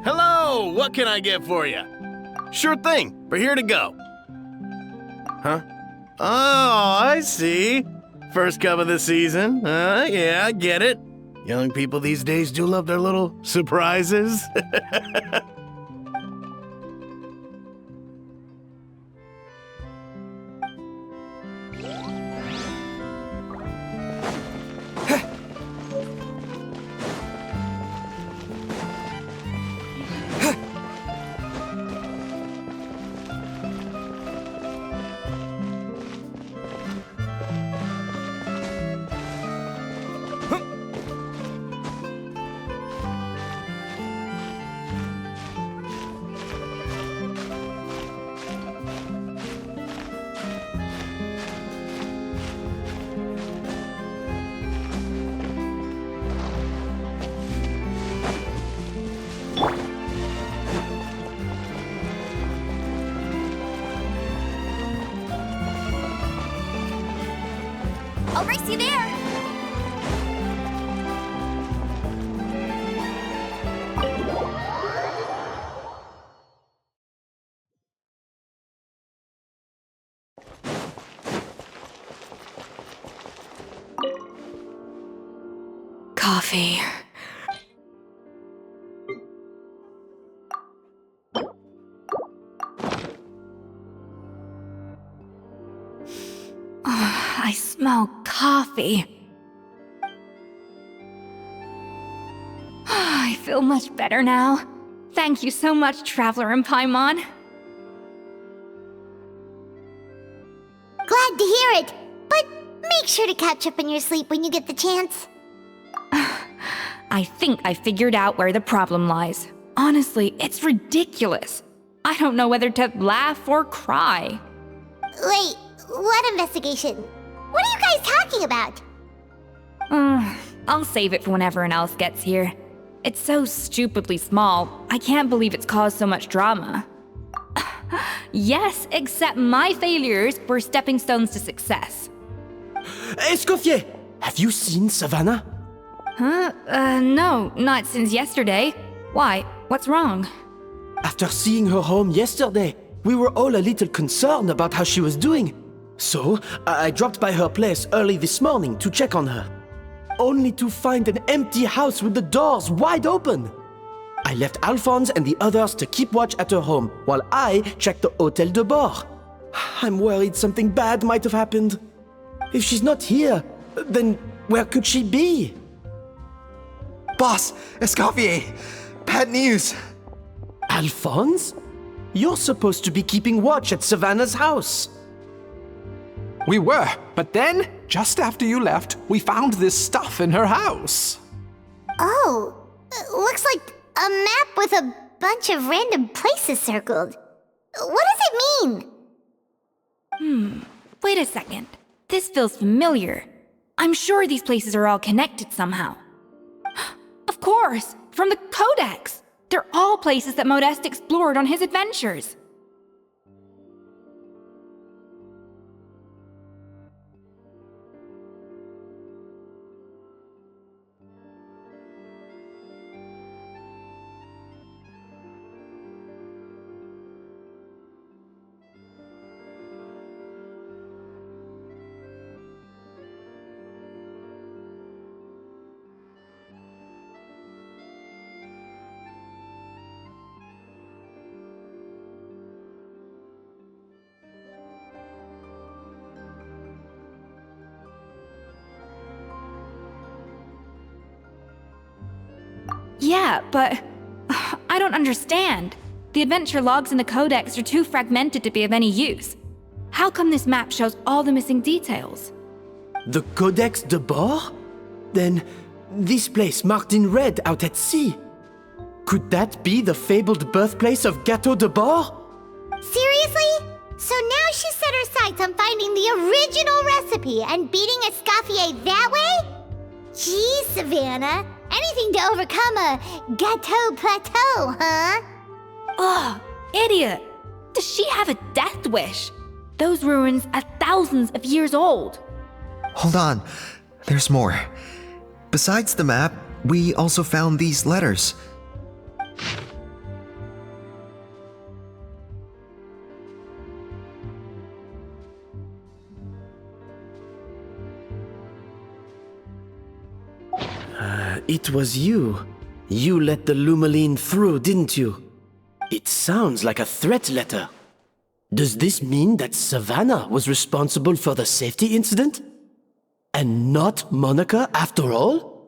Hello! What can I get for you? Sure thing. We're here to go. Huh? Oh, I see. First cup of the season. Yeah, I get it. Young people these days do love their little surprises. I'll race you there! Coffee. I smell coffee. I feel much better now. Thank you so much, Traveler and Paimon. Glad to hear it, but make sure to catch up on your sleep when you get the chance. I think I figured out where the problem lies. Honestly, it's ridiculous. I don't know whether to laugh or cry. Wait, what investigation? What are you guys talking about? I'll save it for when everyone else gets here. It's so stupidly small. I can't believe it's caused so much drama. Yes, except my failures were stepping stones to success. Escoffier! Have you seen Savannah? Huh? No, not since yesterday. Why? What's wrong? After seeing her home yesterday, we were all a little concerned about how she was doing. So, I dropped by her place early this morning to check on her. Only to find an empty house with the doors wide open. I left Alphonse and the others to keep watch at her home, while I checked the Hôtel de Bord. I'm worried something bad might have happened. If she's not here, then where could she be? Boss, Escoffier, bad news. Alphonse? You're supposed to be keeping watch at Savannah's house. We were, but then, just after you left, we found this stuff in her house. Oh, looks like a map with a bunch of random places circled. What does it mean? Wait a second. This feels familiar. I'm sure these places are all connected somehow. Of course, from the Codex. They're all places that Modeste explored on his adventures. Yeah, but I don't understand. The adventure logs in the Codex are too fragmented to be of any use. How come this map shows all the missing details? The Codex de Bord? Then, this place marked in red out at sea. Could that be the fabled birthplace of Gâteau de Bord? Seriously? So now she set her sights on finding the original recipe and beating Escoffier that way? Geez, Savannah. Anything to overcome a Gâteau plateau, huh? Ugh, idiot! Does she have a death wish? Those ruins are thousands of years old. Hold on, there's more. Besides the map, we also found these letters. It was you. You let the Lumaline through, didn't you? It sounds like a threat letter. Does this mean that Savannah was responsible for the safety incident? And not Monica after all?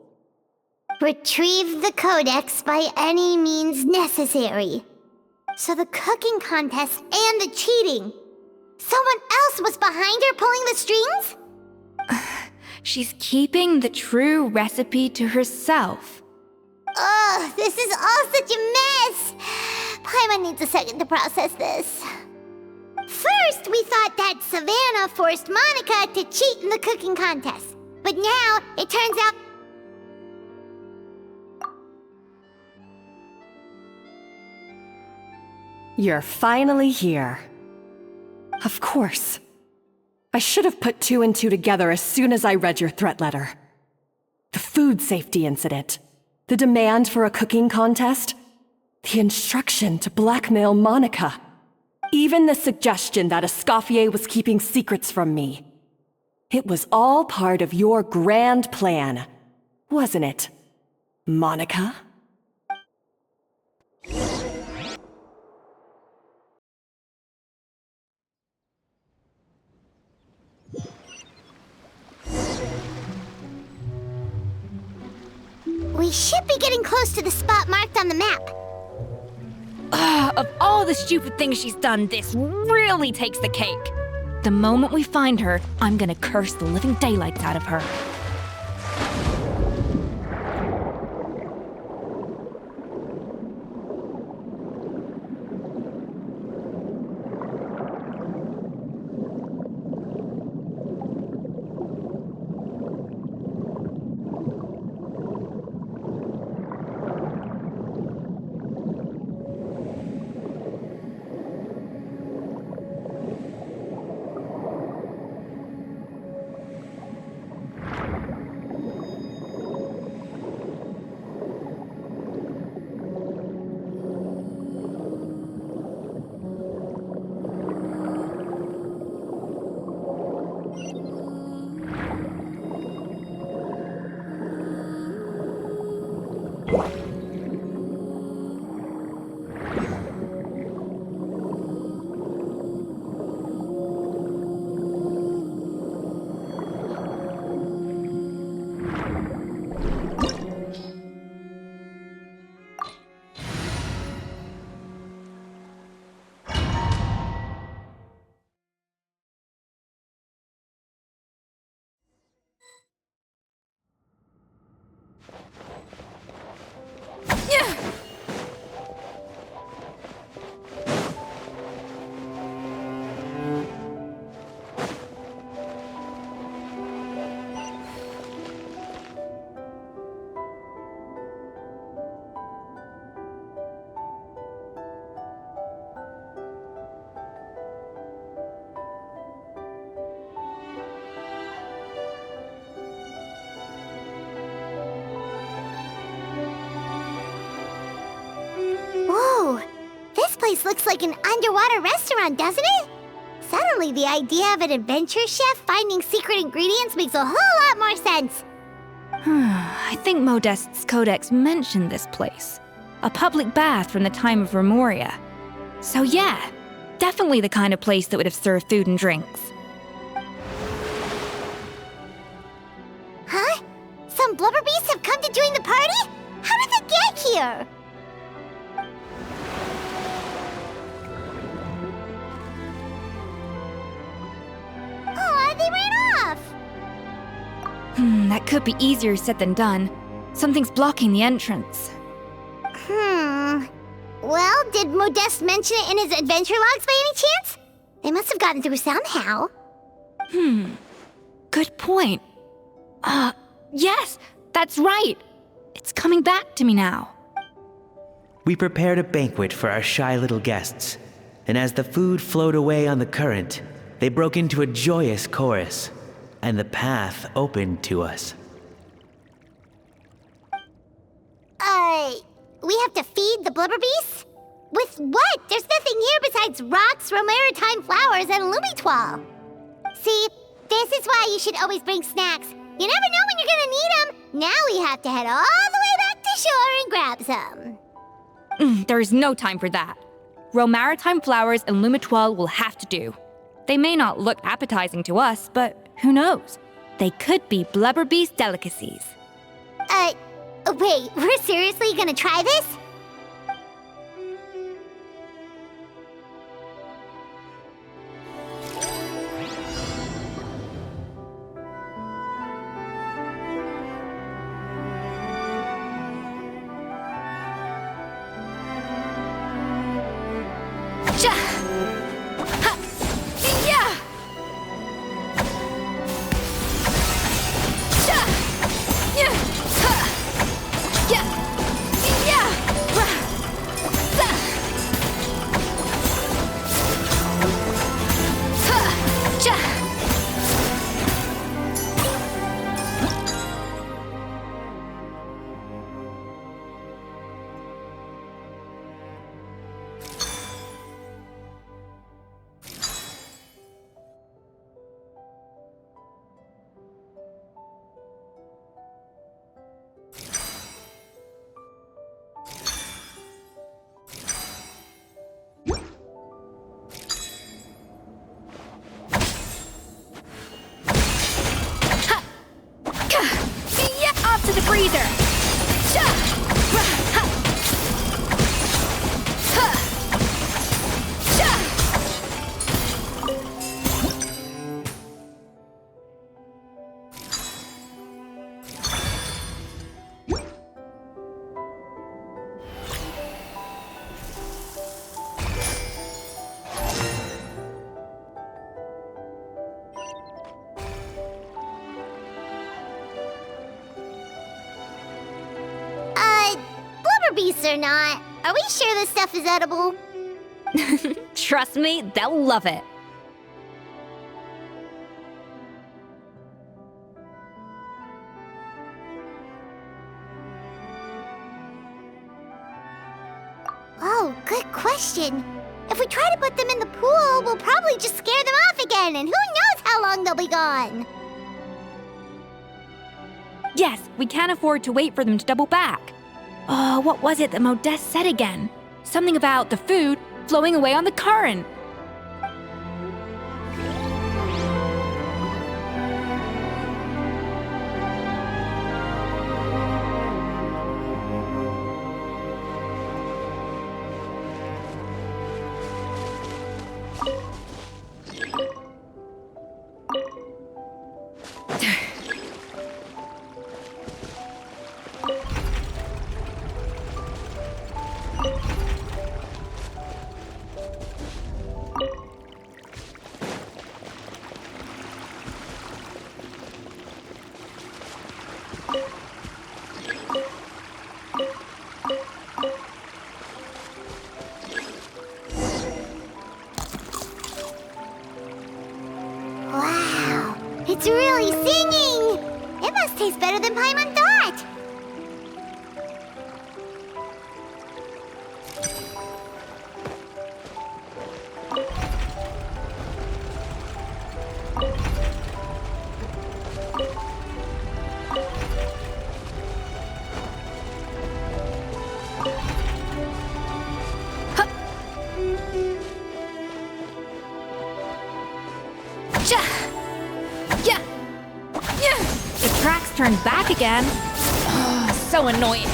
Retrieve the Codex by any means necessary. So the cooking contest and the cheating. Someone else was behind her pulling the strings? She's keeping the true recipe to herself. Ugh, this is all such a mess! Paimon needs a second to process this. First, we thought that Savannah forced Monica to cheat in the cooking contest. But now, it turns out... You're finally here. Of course. I should have put two and two together as soon as I read your threat letter. The food safety incident, the demand for a cooking contest, the instruction to blackmail Monica, even the suggestion that Escoffier was keeping secrets from me. It was all part of your grand plan, wasn't it, Monica? We should be getting close to the spot marked on the map. Of all the stupid things she's done, this really takes the cake. The moment we find her, I'm gonna curse the living daylights out of her. almost looks like an underwater restaurant, doesn't it? Suddenly, the idea of an adventure chef finding secret ingredients makes a whole lot more sense. I think Modest's codex mentioned this place. A public bath from the time of Remoria. So yeah, definitely the kind of place that would have served food and drinks. Huh? Some blubber beasts have come to join the party? How did they get here? Aw, they ran off! That could be easier said than done. Something's blocking the entrance. Well, did Modeste mention it in his adventure logs by any chance? They must have gotten through somehow. Good point. Yes, that's right. It's coming back to me now. We prepared a banquet for our shy little guests, and as the food flowed away on the current, they broke into a joyous chorus, and the path opened to us. We have to feed the blubber beasts? With what? There's nothing here besides rocks, romaritime flowers, and lumitoile. See, this is why you should always bring snacks. You never know when you're gonna need them. Now we have to head all the way back to shore and grab some. There is no time for that. Romaritime flowers and lumitoile will have to do. They may not look appetizing to us, but who knows? They could be blubber beast delicacies. Wait, we're seriously gonna try this? To the freezer! Beasts or not, are we sure this stuff is edible? Trust me, they'll love it. Oh, good question. If we try to put them in the pool, we'll probably just scare them off again, and who knows how long they'll be gone. Yes, we can't afford to wait for them to double back. What was it that Modeste said again? Something about the food flowing away on the current. Wow, it's really singing! It must taste better than Paimon thought! The tracks turned back again. So annoying.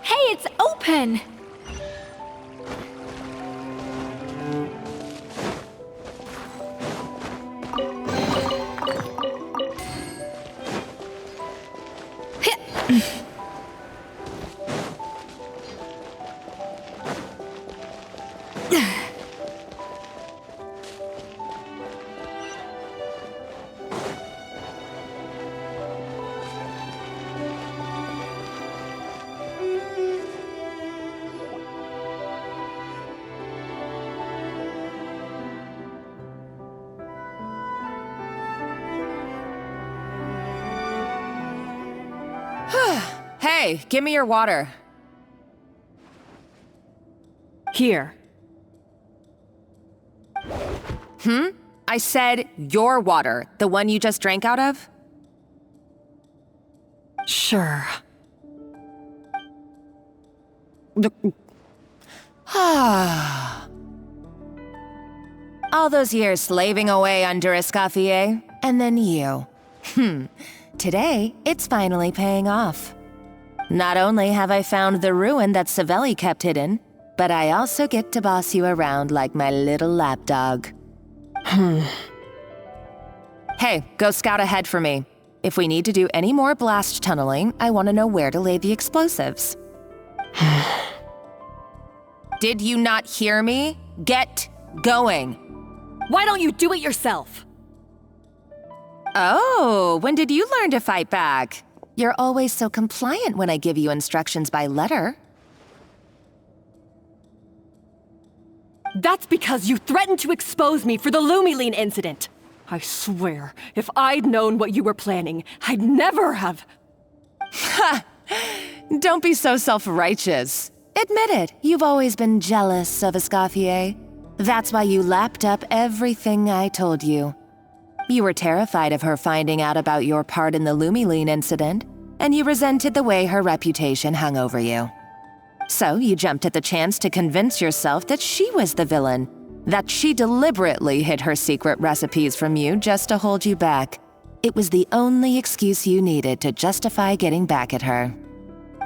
Hey, it's open! Hey, give me your water. Here. I said your water, the one you just drank out of? Sure. All those years slaving away under Escoffier, and then you. Today, it's finally paying off. Not only have I found the ruin that Savelli kept hidden, but I also get to boss you around like my little lapdog. Hey, go scout ahead for me. If we need to do any more blast tunneling, I want to know where to lay the explosives. Did you not hear me? Get going. Why don't you do it yourself? Oh, when did you learn to fight back? You're always so compliant when I give you instructions by letter. That's because you threatened to expose me for the Lumiline incident. I swear, if I'd known what you were planning, I'd never have... Ha! Don't be so self-righteous. Admit it, you've always been jealous of Escoffier. That's why you lapped up everything I told you. You were terrified of her finding out about your part in the Lumiline incident, and you resented the way her reputation hung over you. So you jumped at the chance to convince yourself that she was the villain, that she deliberately hid her secret recipes from you just to hold you back. It was the only excuse you needed to justify getting back at her.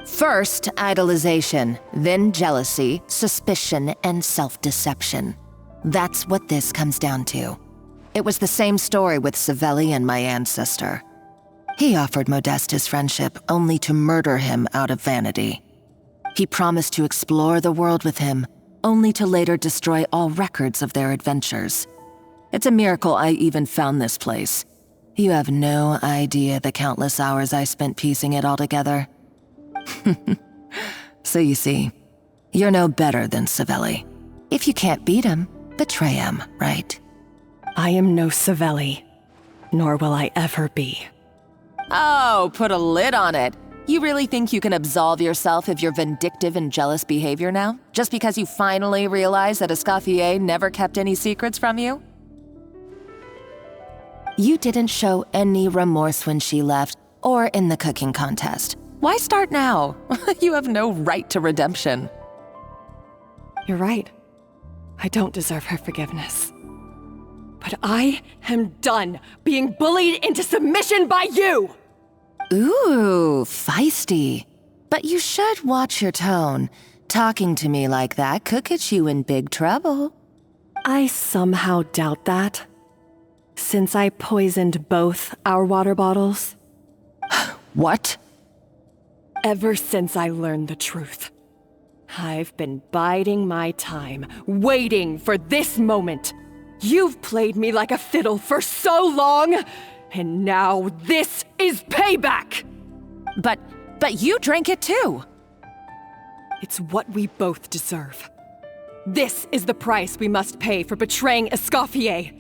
First, idolization, then jealousy, suspicion, and self-deception. That's what this comes down to. It was the same story with Savelli and my ancestor. He offered Modeste his friendship only to murder him out of vanity. He promised to explore the world with him, only to later destroy all records of their adventures. It's a miracle I even found this place. You have no idea the countless hours I spent piecing it all together. So you see, you're no better than Savelli. If you can't beat him, betray him, right? I am no Savelli, nor will I ever be. Oh, put a lid on it. You really think you can absolve yourself of your vindictive and jealous behavior now? Just because you finally realize that Escoffier never kept any secrets from you? You didn't show any remorse when she left, or in the cooking contest. Why start now? You have no right to redemption. You're right. I don't deserve her forgiveness. But I am done being bullied into submission by you! Ooh, feisty. But you should watch your tone. Talking to me like that could get you in big trouble. I somehow doubt that. Since I poisoned both our water bottles. What? Ever since I learned the truth, I've been biding my time, waiting for this moment. You've played me like a fiddle for so long, and now this is payback! But you drank it too! It's what we both deserve. This is the price we must pay for betraying Escoffier.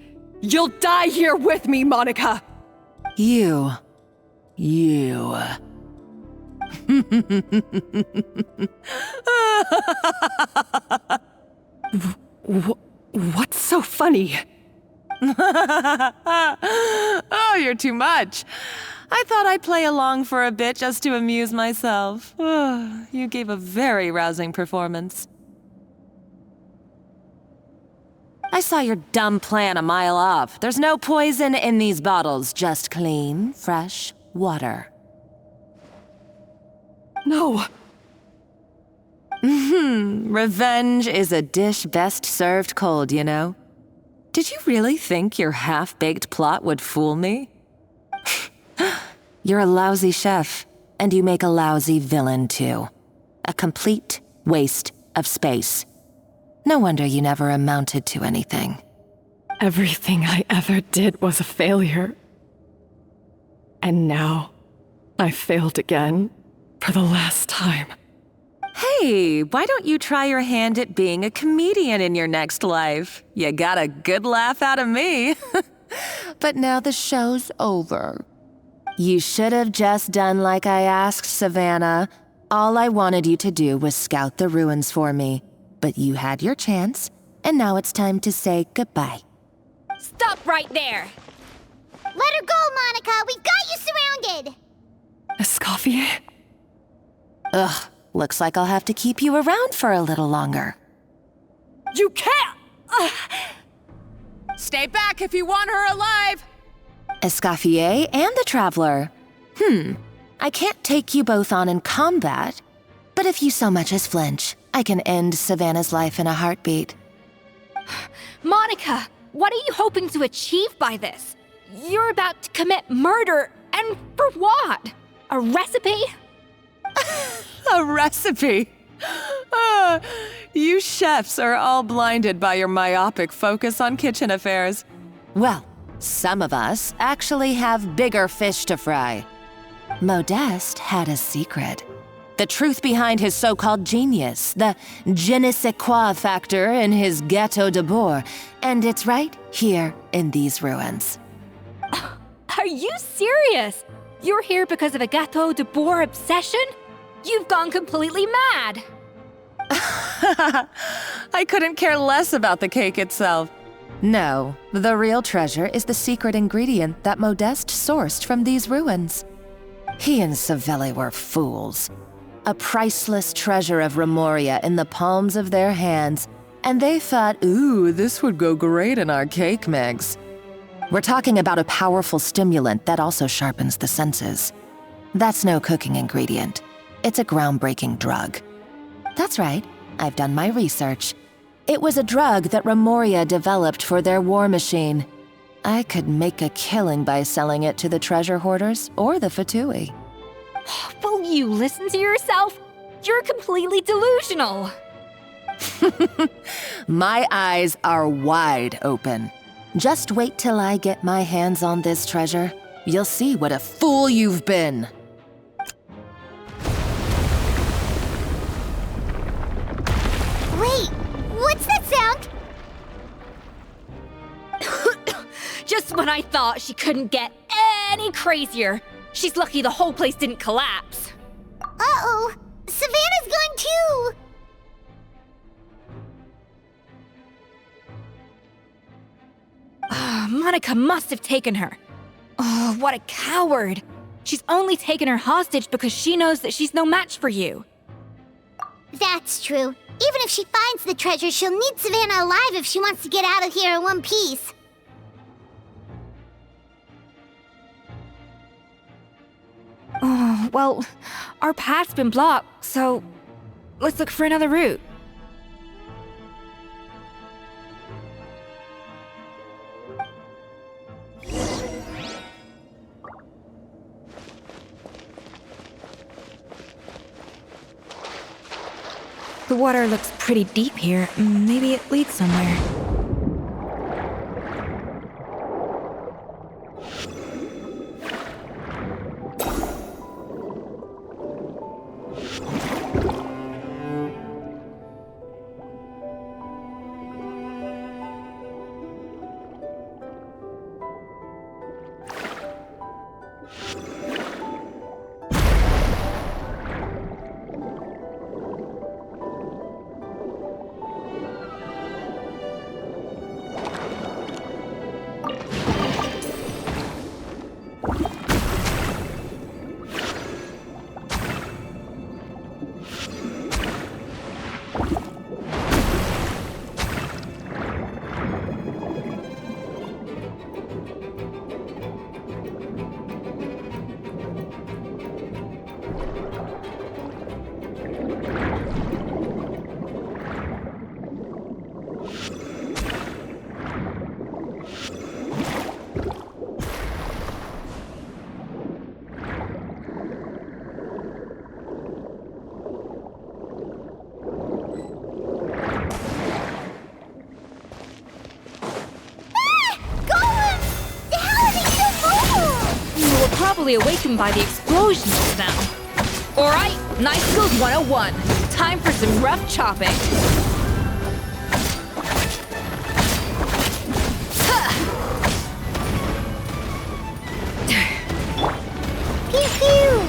You'll die here with me, Monica! You. What's so funny? Oh, you're too much. I thought I'd play along for a bit just to amuse myself. You gave a very rousing performance. I saw your dumb plan a mile off. There's no poison in these bottles, just clean, fresh water. No. Revenge is a dish best served cold, you know. Did you really think your half-baked plot would fool me? You're a lousy chef, and you make a lousy villain, too. A complete waste of space. No wonder you never amounted to anything. Everything I ever did was a failure. And now, I failed again, for the last time. Hey, why don't you try your hand at being a comedian in your next life? You got a good laugh out of me. But now the show's over. You should have just done like I asked, Savannah. All I wanted you to do was scout the ruins for me. But you had your chance, and now it's time to say goodbye. Stop right there! Let her go, Monica! We've got you surrounded! Escoffier? Ugh, looks like I'll have to keep you around for a little longer. You can't! Stay back if you want her alive! Escoffier and the Traveler. I can't take you both on in combat, but if you so much as flinch, I can end Savannah's life in a heartbeat. Monica, what are you hoping to achieve by this? You're about to commit murder, and for what? A recipe? A recipe? You chefs are all blinded by your myopic focus on kitchen affairs. Well, some of us actually have bigger fish to fry. Modeste had a secret. The truth behind his so-called genius, the je ne sais quoi factor in his Gâteau de Bourg, and it's right here in these ruins. Are you serious? You're here because of a Gâteau de Bourg obsession? You've gone completely mad! I couldn't care less about the cake itself. No, the real treasure is the secret ingredient that Modeste sourced from these ruins. He and Savelli were fools. A priceless treasure of Remoria in the palms of their hands, and they thought, ooh, this would go great in our cake mix. We're talking about a powerful stimulant that also sharpens the senses. That's no cooking ingredient. It's a groundbreaking drug. That's right, I've done my research. It was a drug that Remoria developed for their war machine. I could make a killing by selling it to the treasure hoarders or the Fatui. Will you listen to yourself? You're completely delusional. My eyes are wide open. Just wait till I get my hands on this treasure. You'll see what a fool you've been. Wait, what's that sound? Just when I thought she couldn't get any crazier. She's lucky the whole place didn't collapse. Uh-oh, Savannah's gone too! Monica must have taken her. Oh, what a coward. She's only taken her hostage because she knows that she's no match for you. That's true. Even if she finds the treasure, she'll need Savannah alive if she wants to get out of here in one piece. Oh, well, our path's been blocked, so... let's look for another route. The water looks pretty deep here. Maybe it leads somewhere. Probably awakened by the explosion just now. Alright, Knife Skills 101. Time for some rough chopping. Pew pew!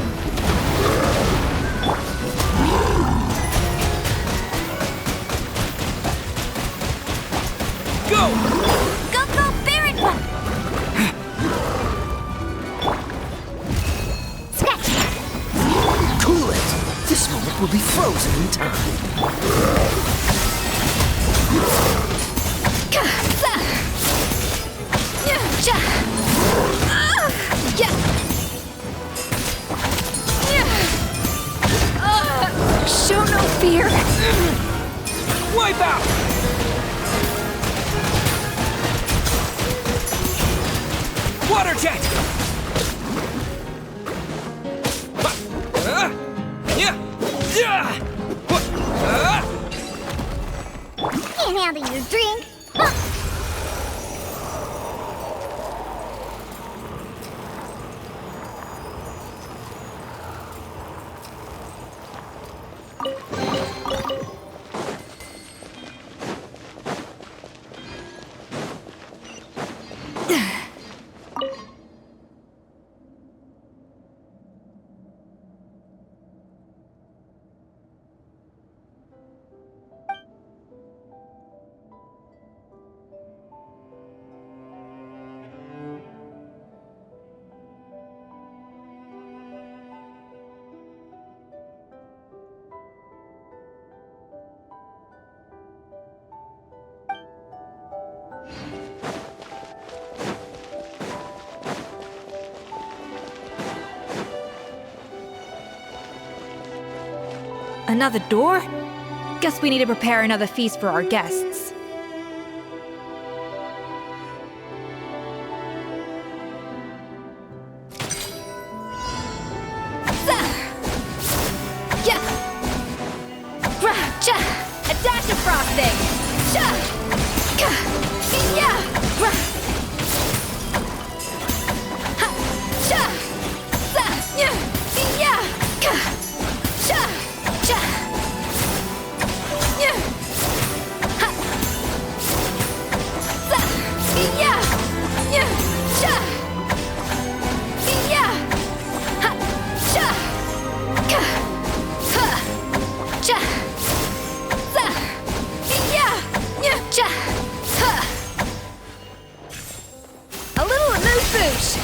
Go, Barren One! Cool it! This moment will be frozen in time. Show no fear. Wipe out! Water jet! Can't handle your drink. Another door? Guess we need to prepare another feast for our guests. A dash of frosting! A little amuse-bouche!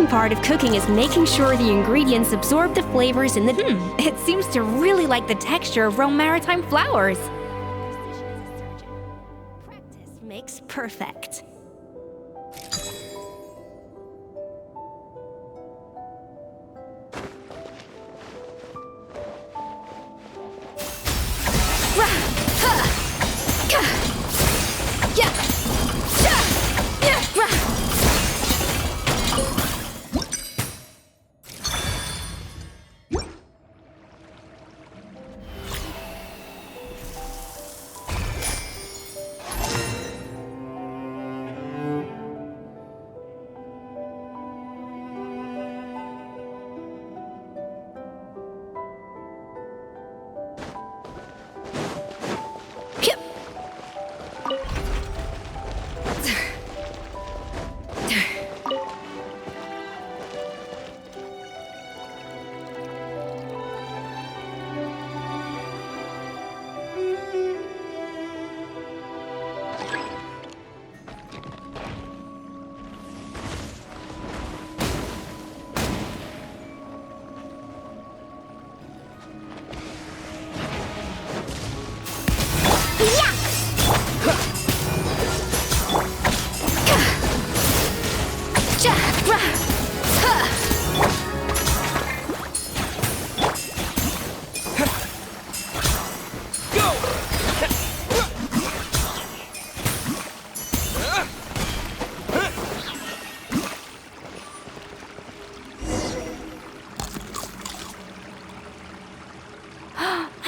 important part of cooking is making sure the ingredients absorb the flavors in the... It seems to really like the texture of Rome maritime flowers. Practice makes perfect.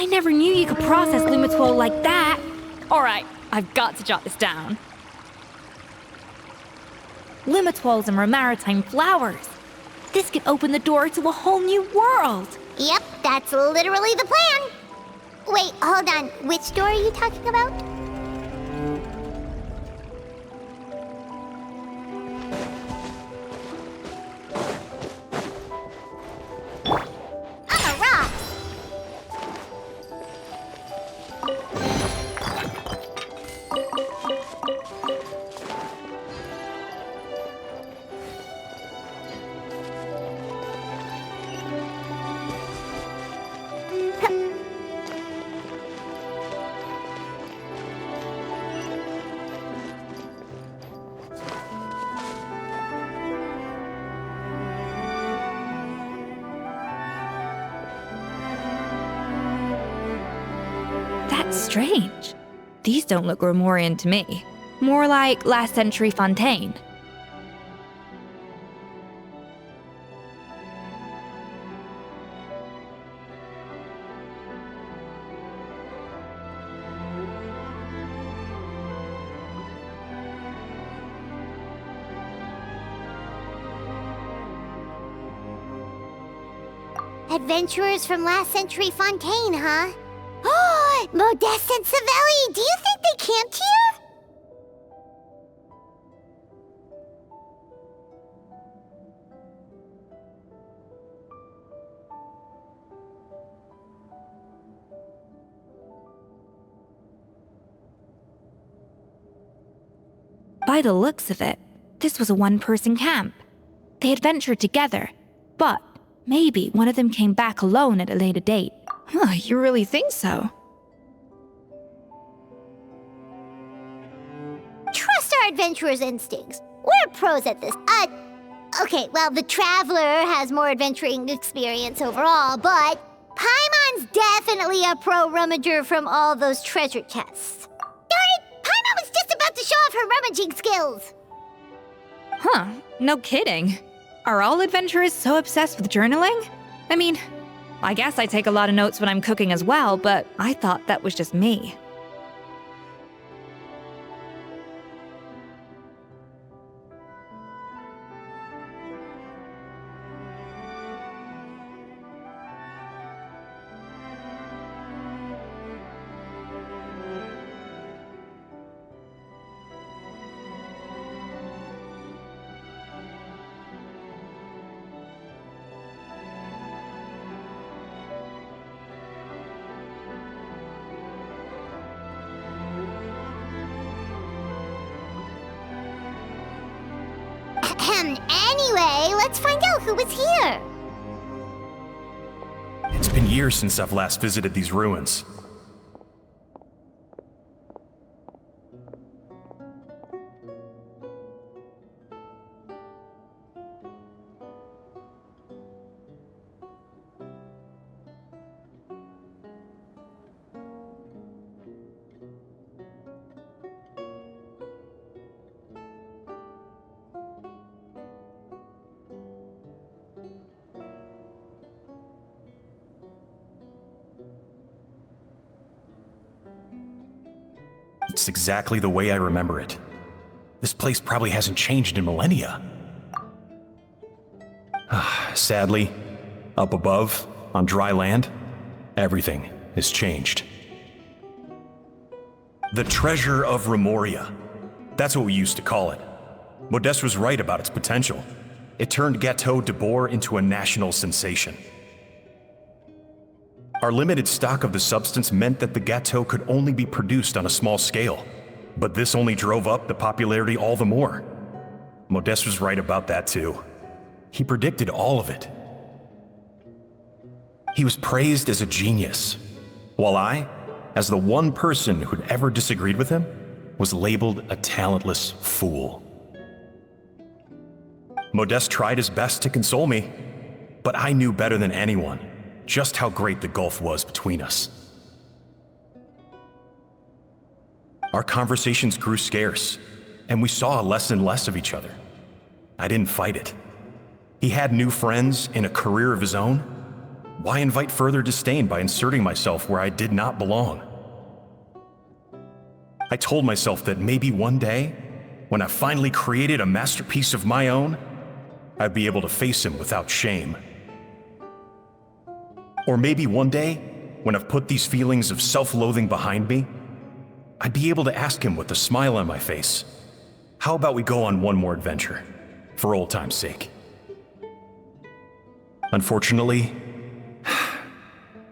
I never knew you could process Lumitwol like that. Alright, I've got to jot this down. Lumitwols and maritime flowers. This could open the door to a whole new world. Yep, that's literally the plan. Wait, hold on. Which door are you talking about? On the rocks. That's strange. These don't look Grimoirian to me. More like last century Fontaine. Adventurers from last century Fontaine, huh? Oh, Modeste and Savelli, do you think they camped here? By the looks of it, this was a one-person camp. They adventured together, but maybe one of them came back alone at a later date. Huh, you really think so? Trust our adventurer's instincts. We're pros at this. Okay, well, the Traveler has more adventuring experience overall, but Paimon's definitely a pro rummager from all those treasure chests. Darn it! Paimon was just about to show off her rummaging skills! Huh, no kidding. Are all adventurers so obsessed with journaling? I mean, I guess I take a lot of notes when I'm cooking as well, but I thought that was just me. Anyway, let's find out who was here. It's been years since I've last visited these ruins. It's exactly the way I remember it. This place probably hasn't changed in millennia. Sadly, up above, on dry land, everything has changed. The treasure of Remoria. That's what we used to call it. Modeste was right about its potential. It turned Gâteau de Bourg into a national sensation. Our limited stock of the substance meant that the gâteau could only be produced on a small scale, but this only drove up the popularity all the more. Modeste was right about that too. He predicted all of it. He was praised as a genius, while I, as the one person who'd ever disagreed with him, was labeled a talentless fool. Modeste tried his best to console me, but I knew better than anyone just how great the gulf was between us. Our conversations grew scarce, and we saw less and less of each other. I didn't fight it. He had new friends and a career of his own. Why invite further disdain by inserting myself where I did not belong? I told myself that maybe one day, when I finally created a masterpiece of my own, I'd be able to face him without shame. Or maybe one day, when I've put these feelings of self-loathing behind me, I'd be able to ask him with a smile on my face, how about we go on one more adventure, for old time's sake? Unfortunately,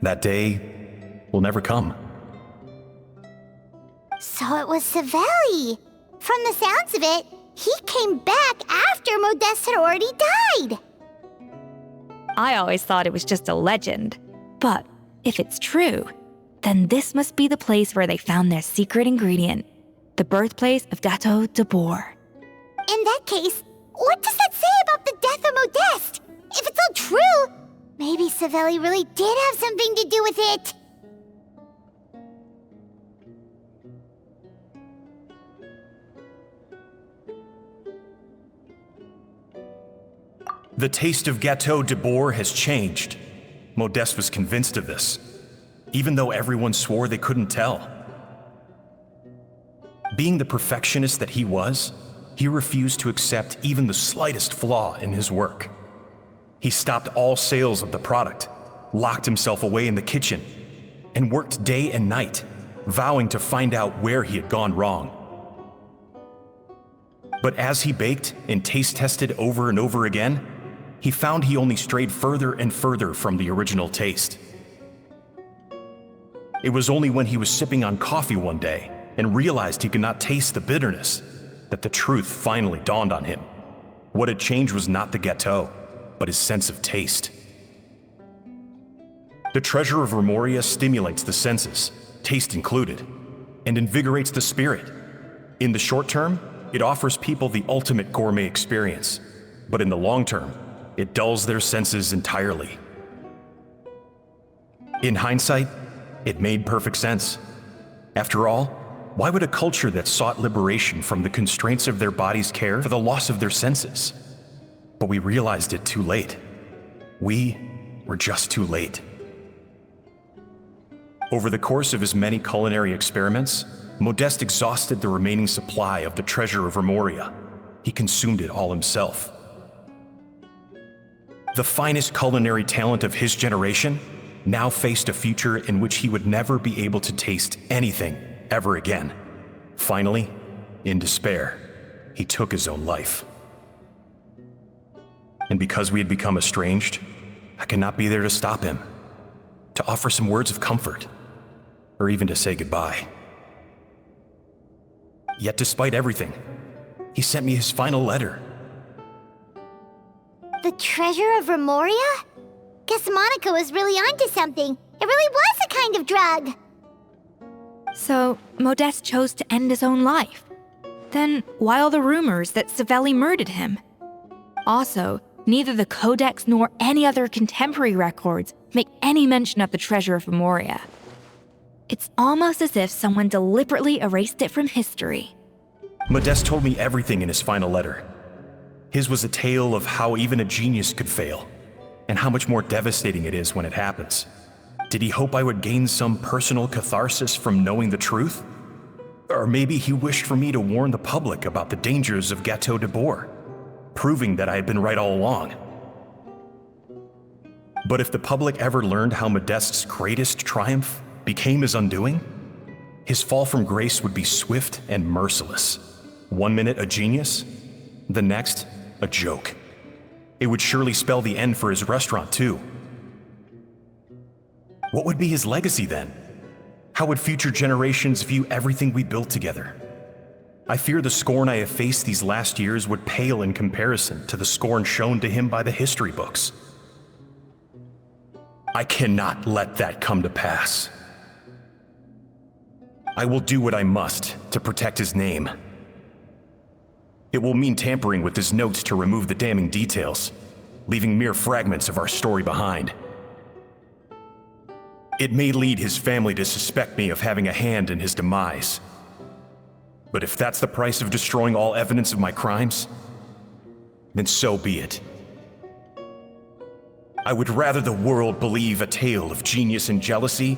that day will never come. So it was Savelli. From the sounds of it, he came back after Modeste had already died. I always thought it was just a legend. But if it's true, then this must be the place where they found their secret ingredient, the birthplace of Gâteau de Bourg. In that case, what does that say about the death of Modeste? If it's all true, maybe Savelli really did have something to do with it. The taste of Gâteau de Bourg has changed. Modeste was convinced of this, even though everyone swore they couldn't tell. Being the perfectionist that he was, he refused to accept even the slightest flaw in his work. He stopped all sales of the product, locked himself away in the kitchen, and worked day and night, vowing to find out where he had gone wrong. But as he baked and taste tested over and over again, he found he only strayed further and further from the original taste. It was only when he was sipping on coffee one day and realized he could not taste the bitterness that the truth finally dawned on him. What had changed was not the gâteau, but his sense of taste. The treasure of Remoria stimulates the senses, taste included, and invigorates the spirit. In the short term, it offers people the ultimate gourmet experience, but in the long term, it dulls their senses entirely. In hindsight, it made perfect sense. After all, why would a culture that sought liberation from the constraints of their bodies care for the loss of their senses? But we realized it too late. We were just too late. Over the course of his many culinary experiments, Modeste exhausted the remaining supply of the treasure of Remoria. He consumed it all himself. The finest culinary talent of his generation now faced a future in which he would never be able to taste anything ever again. Finally, in despair, he took his own life. And because we had become estranged, I could not be there to stop him, to offer some words of comfort, or even to say goodbye. Yet despite everything, he sent me his final letter. The treasure of Remoria? Guess Monica was really onto something. It really was a kind of drug. So, Modeste chose to end his own life. Then, why all the rumors that Savelli murdered him? Also, neither the Codex nor any other contemporary records make any mention of the treasure of Remoria. It's almost as if someone deliberately erased it from history. Modeste told me everything in his final letter. His was a tale of how even a genius could fail, and how much more devastating it is when it happens. Did he hope I would gain some personal catharsis from knowing the truth? Or maybe he wished for me to warn the public about the dangers of Gateau de Bourg, proving that I had been right all along. But if the public ever learned how Modeste's greatest triumph became his undoing, his fall from grace would be swift and merciless. 1 minute a genius, the next a joke. It would surely spell the end for his restaurant too. What would be his legacy then? How would future generations view everything we built together? I fear the scorn I have faced these last years would pale in comparison to the scorn shown to him by the history books. I cannot let that come to pass. I will do what I must to protect his name. It will mean tampering with his notes to remove the damning details, leaving mere fragments of our story behind. It may lead his family to suspect me of having a hand in his demise. But if that's the price of destroying all evidence of my crimes, then so be it. I would rather the world believe a tale of genius and jealousy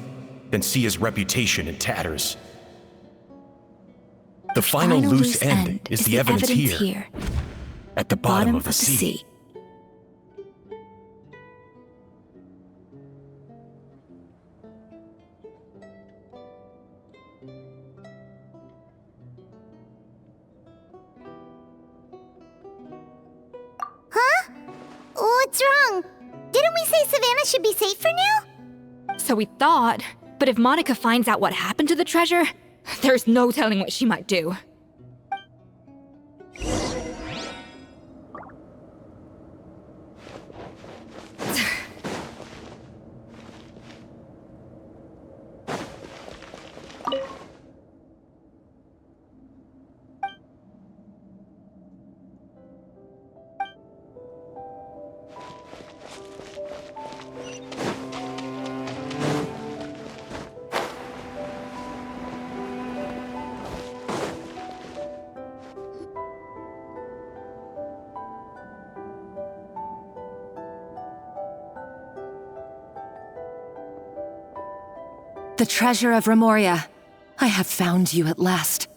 than see his reputation in tatters. The final loose end is the evidence here, at the bottom of the sea. Huh? What's wrong? Didn't we say Savannah should be safe for now? So we thought, but if Monica finds out what happened to the treasure, there's no telling what she might do. The treasure of Remoria. I have found you at last.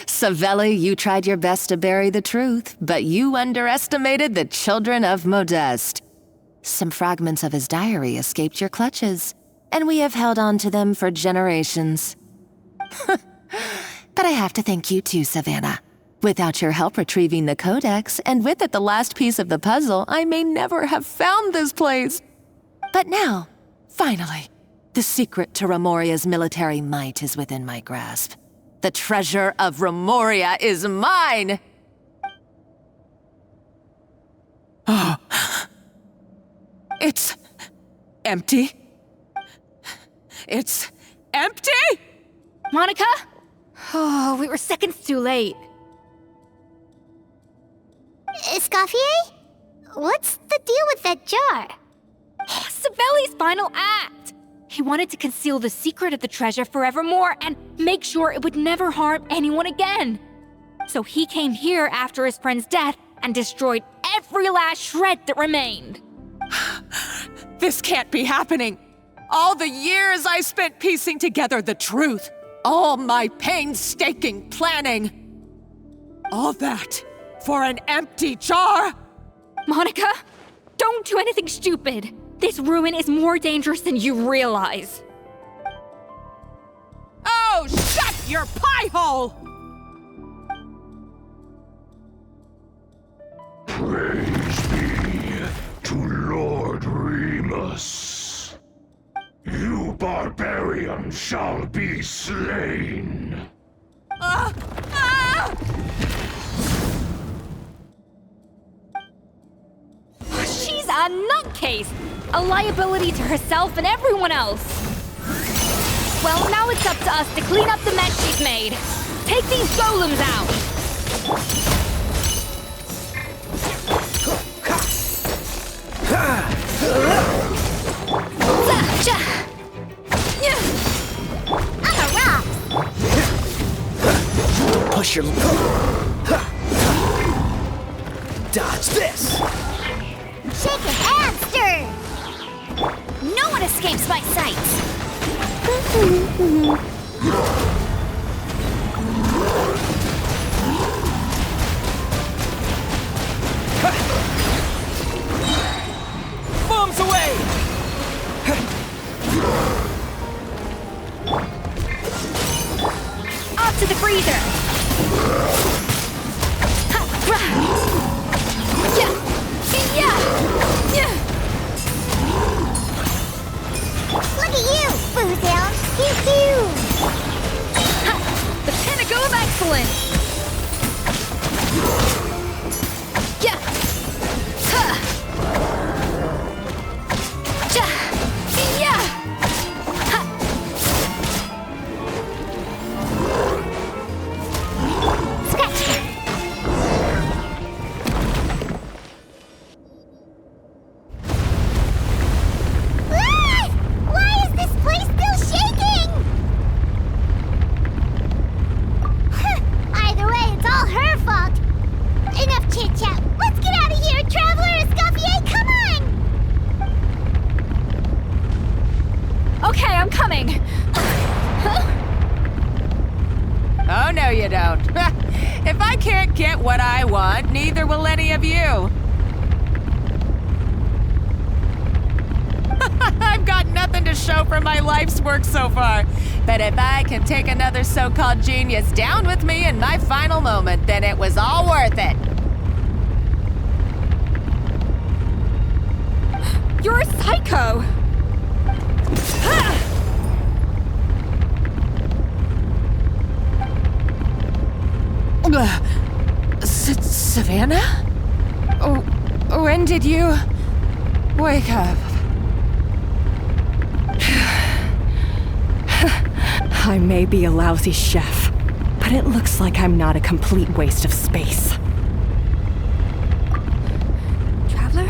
Savelli, you tried your best to bury the truth, but you underestimated the children of Modeste. Some fragments of his diary escaped your clutches, and we have held on to them for generations. But I have to thank you too, Savannah. Without your help retrieving the Codex, and with it the last piece of the puzzle, I may never have found this place. But now, finally, the secret to Remoria's military might is within my grasp. The treasure of Remoria is mine! Oh. It's empty. It's empty? Monica? Oh, we were seconds too late. Escoffier? What's the deal with that jar? Oh, Savelli's final act! He wanted to conceal the secret of the treasure forevermore and make sure it would never harm anyone again. So he came here after his friend's death and destroyed every last shred that remained. This can't be happening. All the years I spent piecing together the truth, all my painstaking planning, all that for an empty jar? Monica, don't do anything stupid. This ruin is more dangerous than you realize. Oh, shut your pie hole! Praise be to Lord Remus. You barbarian shall be slain. A nutcase! A liability to herself and everyone else! Well, now it's up to us to clean up the mess she's made. Take these golems out! I'm a rock! Push your... Dodge this! Shaken and stirred! No one escapes my sight! Bombs away! Off to the freezer! Look at you, Foozhound! Pew pew! The pinnacle of excellence! Yeah! Ha! Ja! Yeah! Ha! Scratch! Ah! Why is this place still shaking? Either way, it's all her fault. Enough chit-chat. Let's get out of here, Traveler Escoffier, come on! Okay, I'm coming! Oh, no, you don't. If I can't get what I want, neither will any of you. I've got nothing to show for my life's work so far. But if I can take another so-called genius down with me in my final moment, then it was all worth it. You're a psycho! Savannah? Oh, when did you wake up? I may be a lousy chef, but it looks like I'm not a complete waste of space. Traveler?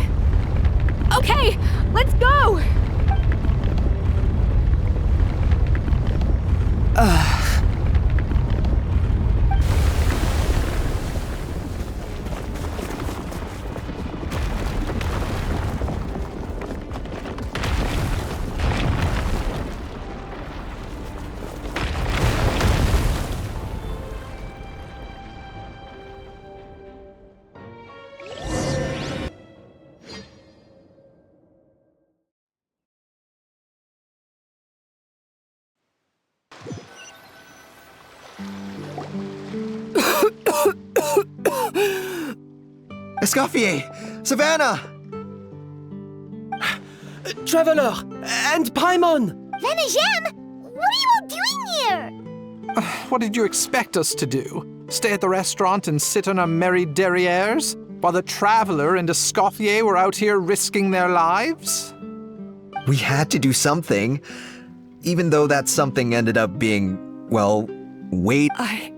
Okay, let's go! Escoffier! Savannah! Traveler! And Paimon! Venegem! What are you all doing here? What did you expect us to do? Stay at the restaurant and sit on our merry derrieres? While the Traveler and Escoffier were out here risking their lives? We had to do something. Even though that something ended up being, well, wait. I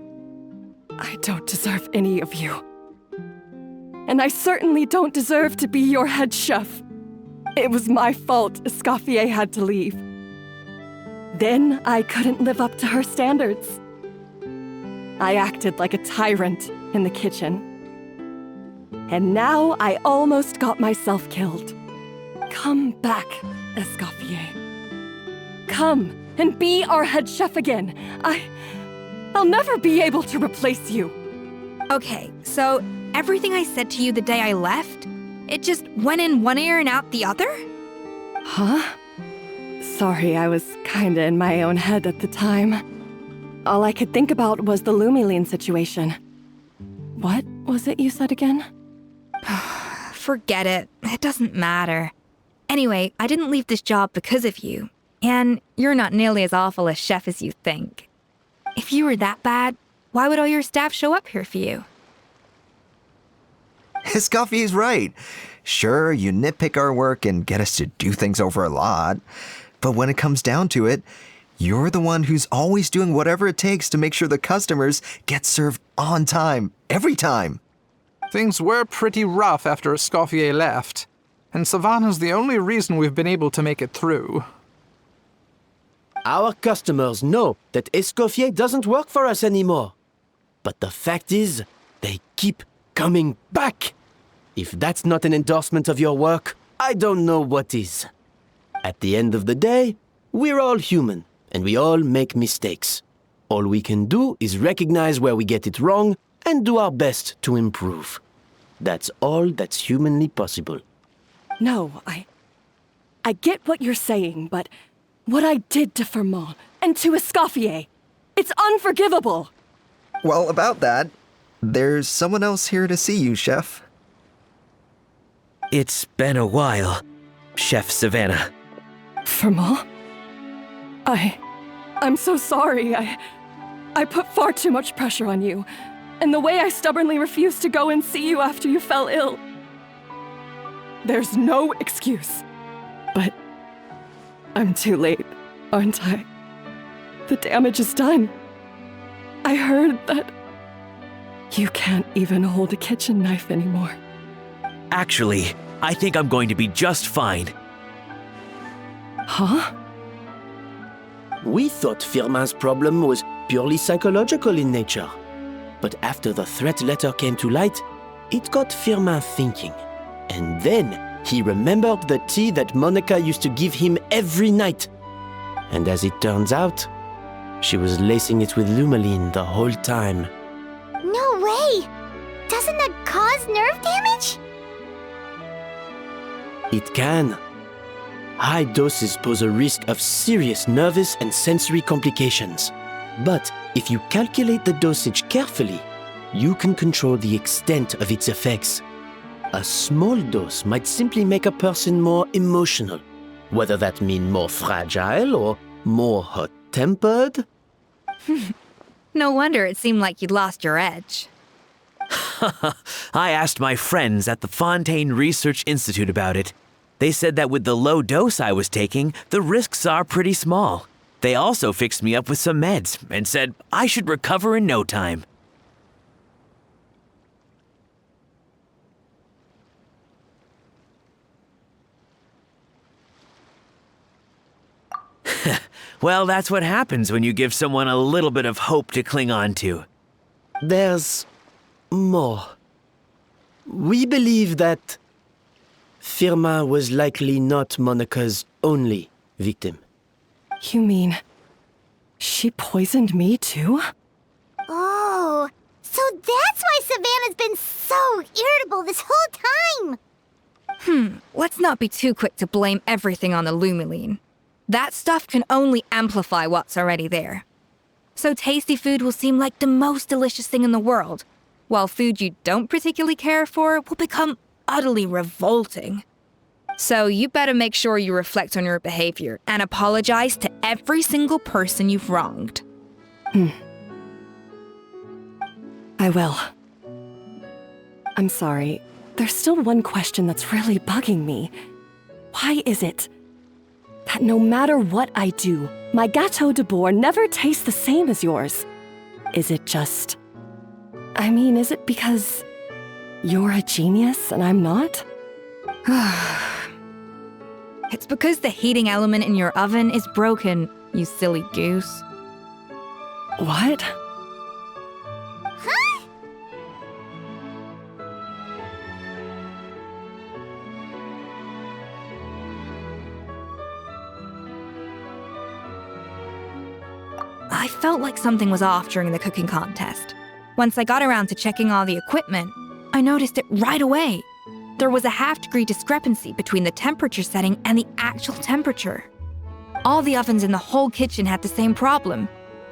don't deserve any of you. And I certainly don't deserve to be your head chef. It was my fault Escoffier had to leave. Then I couldn't live up to her standards. I acted like a tyrant in the kitchen. And now I almost got myself killed. Come back, Escoffier. Come and be our head chef again. I'll never be able to replace you. Okay, so everything I said to you the day I left, it just went in one ear and out the other? Huh? Sorry, I was kinda in my own head at the time. All I could think about was the Lumiline situation. What was it you said again? Forget it. It doesn't matter. Anyway, I didn't leave this job because of you. And you're not nearly as awful a chef as you think. If you were that bad, why would all your staff show up here for you? Escoffier's right. Sure, you nitpick our work and get us to do things over a lot. But when it comes down to it, you're the one who's always doing whatever it takes to make sure the customers get served on time, every time. Things were pretty rough after Escoffier left, and Savannah's the only reason we've been able to make it through. Our customers know that Escoffier doesn't work for us anymore. But the fact is, they keep coming back. If that's not an endorsement of your work, I don't know what is. At the end of the day, we're all human, and we all make mistakes. All we can do is recognize where we get it wrong and do our best to improve. That's all that's humanly possible. No, I get what you're saying, but what I did to Firmin and to Escoffier, it's unforgivable. Well, about that, there's someone else here to see you, Chef. It's been a while, Chef Savannah. Firmin? I'm so sorry. I put far too much pressure on you. And the way I stubbornly refused to go and see you after you fell ill. There's no excuse. But I'm too late, aren't I? The damage is done. I heard that you can't even hold a kitchen knife anymore. Actually, I think I'm going to be just fine. Huh? We thought Firmin's problem was purely psychological in nature. But after the threat letter came to light, it got Firmin thinking. And then he remembered the tea that Monica used to give him every night. And as it turns out, she was lacing it with Lumaline the whole time. No way! Doesn't that cause nerve damage? It can. High doses pose a risk of serious nervous and sensory complications. But if you calculate the dosage carefully, you can control the extent of its effects. A small dose might simply make a person more emotional, whether that means more fragile or more hot-tempered. No wonder it seemed like you'd lost your edge. I asked my friends at the Fontaine Research Institute about it. They said that with the low dose I was taking, the risks are pretty small. They also fixed me up with some meds and said I should recover in no time. Well, that's what happens when you give someone a little bit of hope to cling on to. There's more. We believe that Firmin was likely not Monica's only victim. You mean she poisoned me too? Oh, so that's why Savannah's been so irritable this whole time! Let's not be too quick to blame everything on the Lumaline. That stuff can only amplify what's already there. So tasty food will seem like the most delicious thing in the world, while food you don't particularly care for will become utterly revolting. So you better make sure you reflect on your behavior and apologize to every single person you've wronged. I will. I'm sorry. There's still one question that's really bugging me. Why is it that no matter what I do, my Gâteau de Bourg never tastes the same as yours? Is it just... is it because you're a genius and I'm not? It's because the heating element in your oven is broken, you silly goose. What? Huh? I felt like something was off during the cooking contest. Once I got around to checking all the equipment, I noticed it right away. There was a half-degree discrepancy between the temperature setting and the actual temperature. All the ovens in the whole kitchen had the same problem,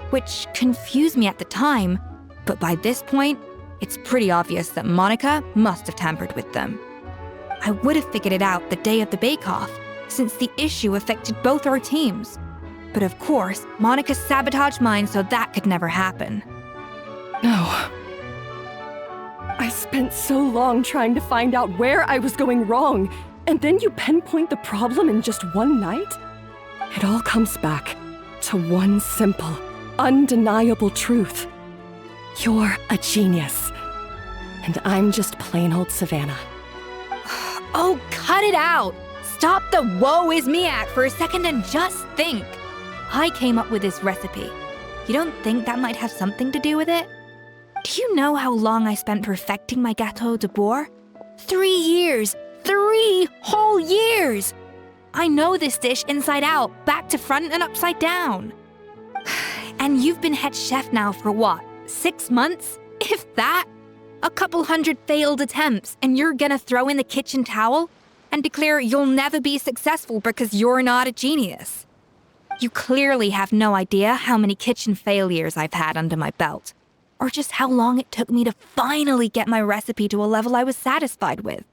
which confused me at the time, but by this point, it's pretty obvious that Monica must have tampered with them. I would have figured it out the day of the bake-off, since the issue affected both our teams. But of course, Monica sabotaged mine so that could never happen. No. I spent so long trying to find out where I was going wrong, and then you pinpoint the problem in just one night? It all comes back to one simple, undeniable truth. You're a genius. And I'm just plain old Savannah. Oh, cut it out! Stop the woe is me act for a second and just think. I came up with this recipe. You don't think that might have something to do with it? Do you know how long I spent perfecting my Gâteau de Bourg? 3 years! 3 whole years! I know this dish inside out, back to front and upside down. And you've been head chef now for what, 6 months? If that? A couple hundred failed attempts, and you're gonna throw in the kitchen towel and declare you'll never be successful because you're not a genius. You clearly have no idea how many kitchen failures I've had under my belt, or just how long it took me to finally get my recipe to a level I was satisfied with.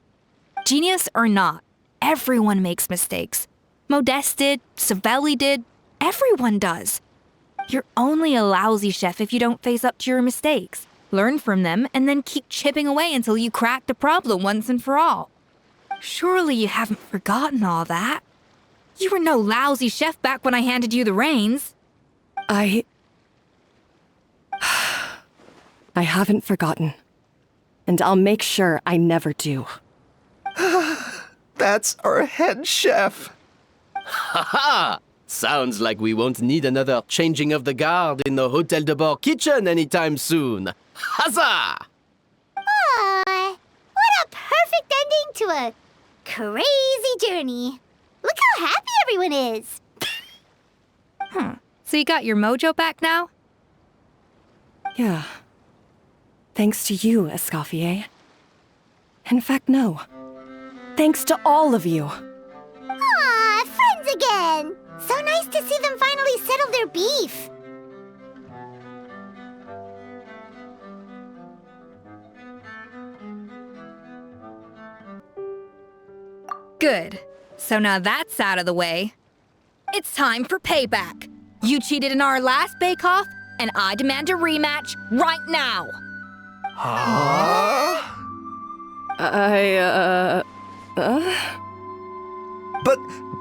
Genius or not, everyone makes mistakes. Modeste did, Savelli did, everyone does. You're only a lousy chef if you don't face up to your mistakes, learn from them, and then keep chipping away until you crack the problem once and for all. Surely you haven't forgotten all that. You were no lousy chef back when I handed you the reins. I haven't forgotten. And I'll make sure I never do. That's our head chef. Ha ha! Sounds like we won't need another changing of the guard in the Hôtel de Bord kitchen anytime soon. Huzzah! Aw, what a perfect ending to a crazy journey. Look how happy everyone is. So you got your mojo back now? Yeah. Thanks to you, Escoffier. In fact, no. Thanks to all of you. Aw, friends again. So nice to see them finally settle their beef. Good. So now that's out of the way. It's time for payback. You cheated in our last bake-off, and I demand a rematch right now. Huh?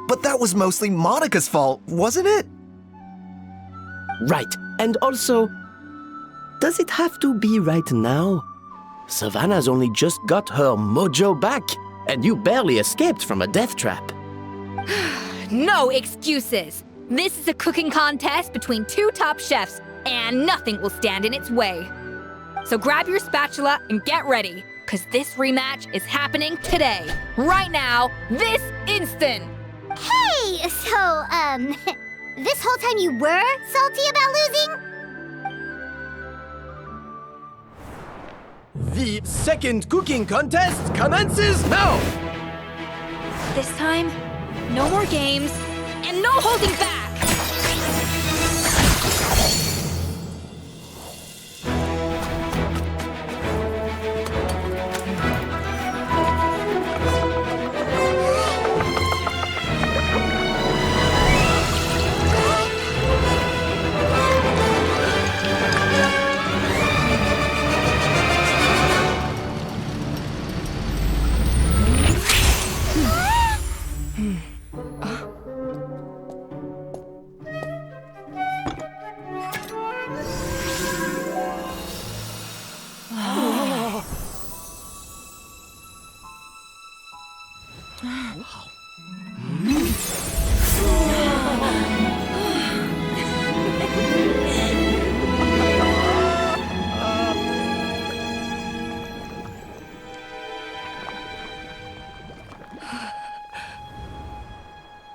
But that was mostly Monica's fault, wasn't it? Right. And also, does it have to be right now? Savannah's only just got her mojo back, and you barely escaped from a death trap. No excuses. This is a cooking contest between 2 top chefs, and nothing will stand in its way. So grab your spatula and get ready, because this rematch is happening today, right now, this instant. Hey, so, this whole time you were salty about losing? The second cooking contest commences now! This time, no more games, and no holding back!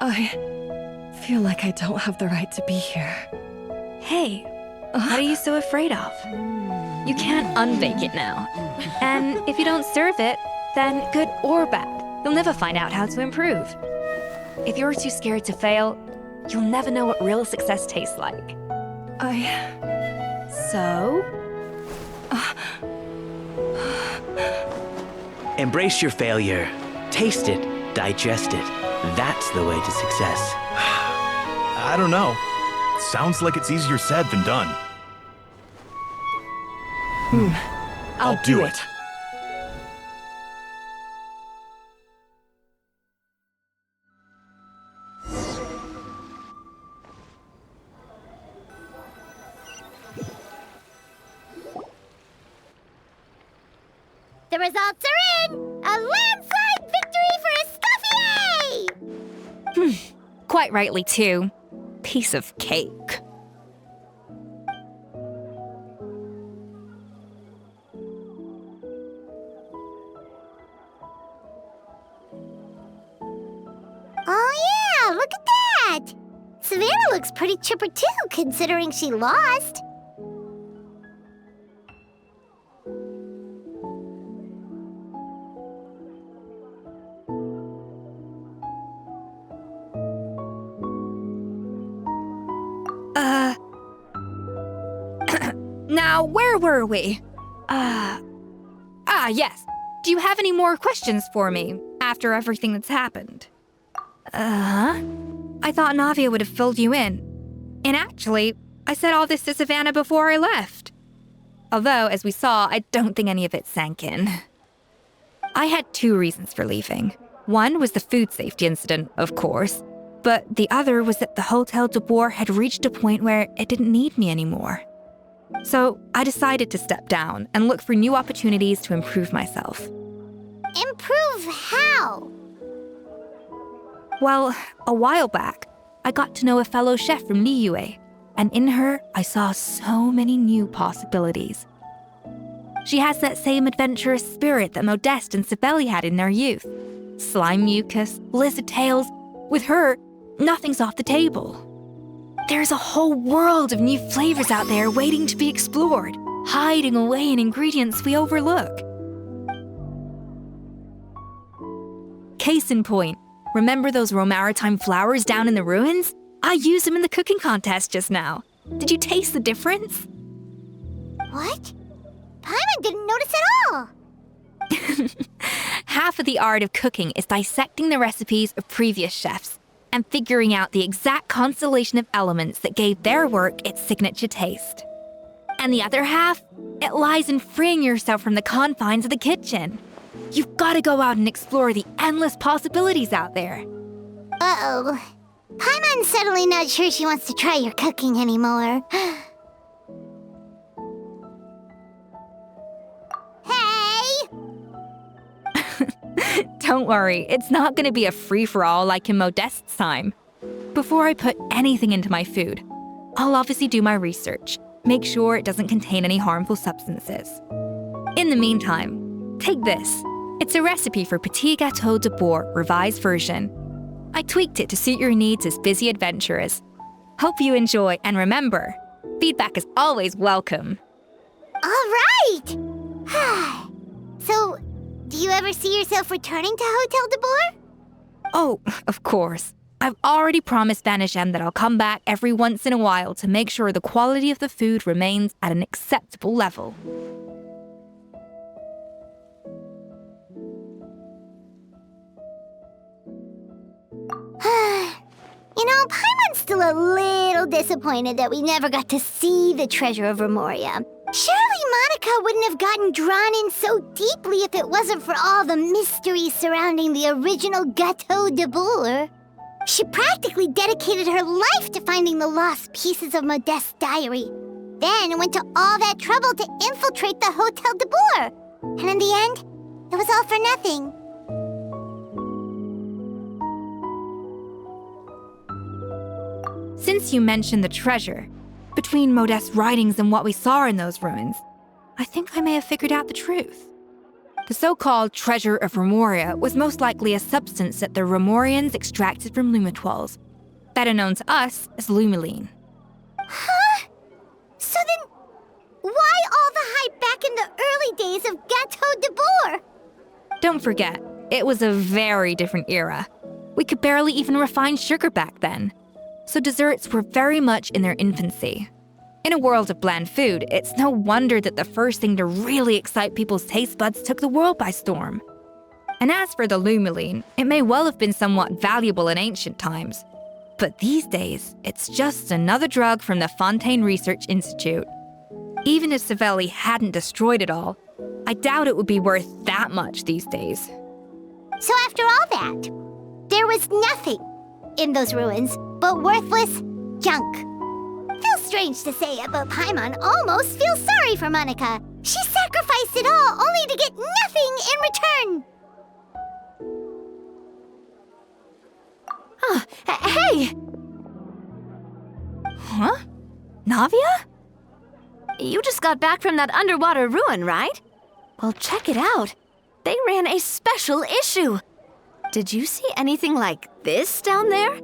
I feel like I don't have the right to be here. Hey, what are you so afraid of? You can't unbake it now. And if you don't serve it, then good or bad, you'll never find out how to improve. If you're too scared to fail, you'll never know what real success tastes like. So? Embrace your failure. Taste it. Digest it. That's the way to success. I don't know. Sounds like it's easier said than done. I'll do it. The results are in! A landslide victory for Escoffier! Quite rightly, too. Piece of cake. Oh yeah, look at that! Savannah looks pretty chipper too, considering she lost. Now, where were we? Yes. Do you have any more questions for me after everything that's happened? I thought Navia would have filled you in. And actually, I said all this to Savannah before I left. Although, as we saw, I don't think any of it sank in. I had 2 reasons for leaving. One was the food safety incident, of course, but the other was that the Hotel de Boer had reached a point where it didn't need me anymore. So I decided to step down and look for new opportunities to improve myself. Improve how? Well, a while back, I got to know a fellow chef from Liyue, and in her, I saw so many new possibilities. She has that same adventurous spirit that Modeste and Sibeli had in their youth. Slime mucus, lizard tails. With her, nothing's off the table. There's a whole world of new flavors out there waiting to be explored, hiding away in ingredients we overlook. Case in point, remember those Romaritime flowers down in the ruins? I used them in the cooking contest just now. Did you taste the difference? What? Paimon didn't notice at all! Half of the art of cooking is dissecting the recipes of previous chefs and figuring out the exact constellation of elements that gave their work its signature taste. And the other half, it lies in freeing yourself from the confines of the kitchen. You've got to go out and explore the endless possibilities out there. Uh-oh. Paimon's suddenly not sure she wants to try your cooking anymore. Don't worry, it's not going to be a free-for-all like in Modeste's time. Before I put anything into my food, I'll obviously do my research, make sure it doesn't contain any harmful substances. In the meantime, take this. It's a recipe for Petit Gâteau de Boer revised version. I tweaked it to suit your needs as busy adventurers. Hope you enjoy, and remember, feedback is always welcome. All right! So, do you ever see yourself returning to Hotel de Boer? Oh, of course. I've already promised Vanishem that I'll come back every once in a while to make sure the quality of the food remains at an acceptable level. You know, Paimon's still a little disappointed that we never got to see the treasure of Remoria. Surely Monica wouldn't have gotten drawn in so deeply if it wasn't for all the mystery surrounding the original Gâteau de Boer. She practically dedicated her life to finding the lost pieces of Modeste's diary. Then went to all that trouble to infiltrate the Hotel de Boer. And in the end, it was all for nothing. Since you mentioned the treasure, between Modeste's writings and what we saw in those ruins, I think I may have figured out the truth. The so-called treasure of Remoria was most likely a substance that the Remorians extracted from Lumitoiles, better known to us as Lumiline. Huh? So then, why all the hype back in the early days of Gâteau de Boer? Don't forget, it was a very different era. We could barely even refine sugar back then, so desserts were very much in their infancy. In a world of bland food, it's no wonder that the first thing to really excite people's taste buds took the world by storm. And as for the Lumiline, it may well have been somewhat valuable in ancient times. But these days, it's just another drug from the Fontaine Research Institute. Even if Sibeli hadn't destroyed it all, I doubt it would be worth that much these days. So after all that, there was nothing in those ruins but worthless junk. Feels strange strange to say it, but Paimon almost feels sorry for Monica. She sacrificed it all only to get nothing in return. Oh, hey! Huh? Navia? You just got back from that underwater ruin, right? Well, check it out. They ran a special issue. Did you see anything like this down there?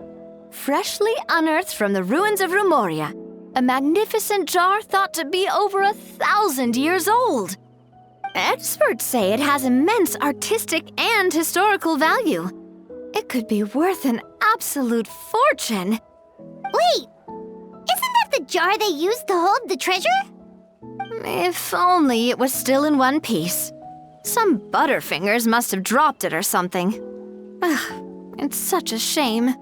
Freshly unearthed from the ruins of Rumoria. A magnificent jar thought to be over 1,000 years old. Experts say it has immense artistic and historical value. It could be worth an absolute fortune. Wait, isn't that the jar they used to hold the treasure? If only it was still in one piece. Some butterfingers must have dropped it or something. Ugh, it's such a shame.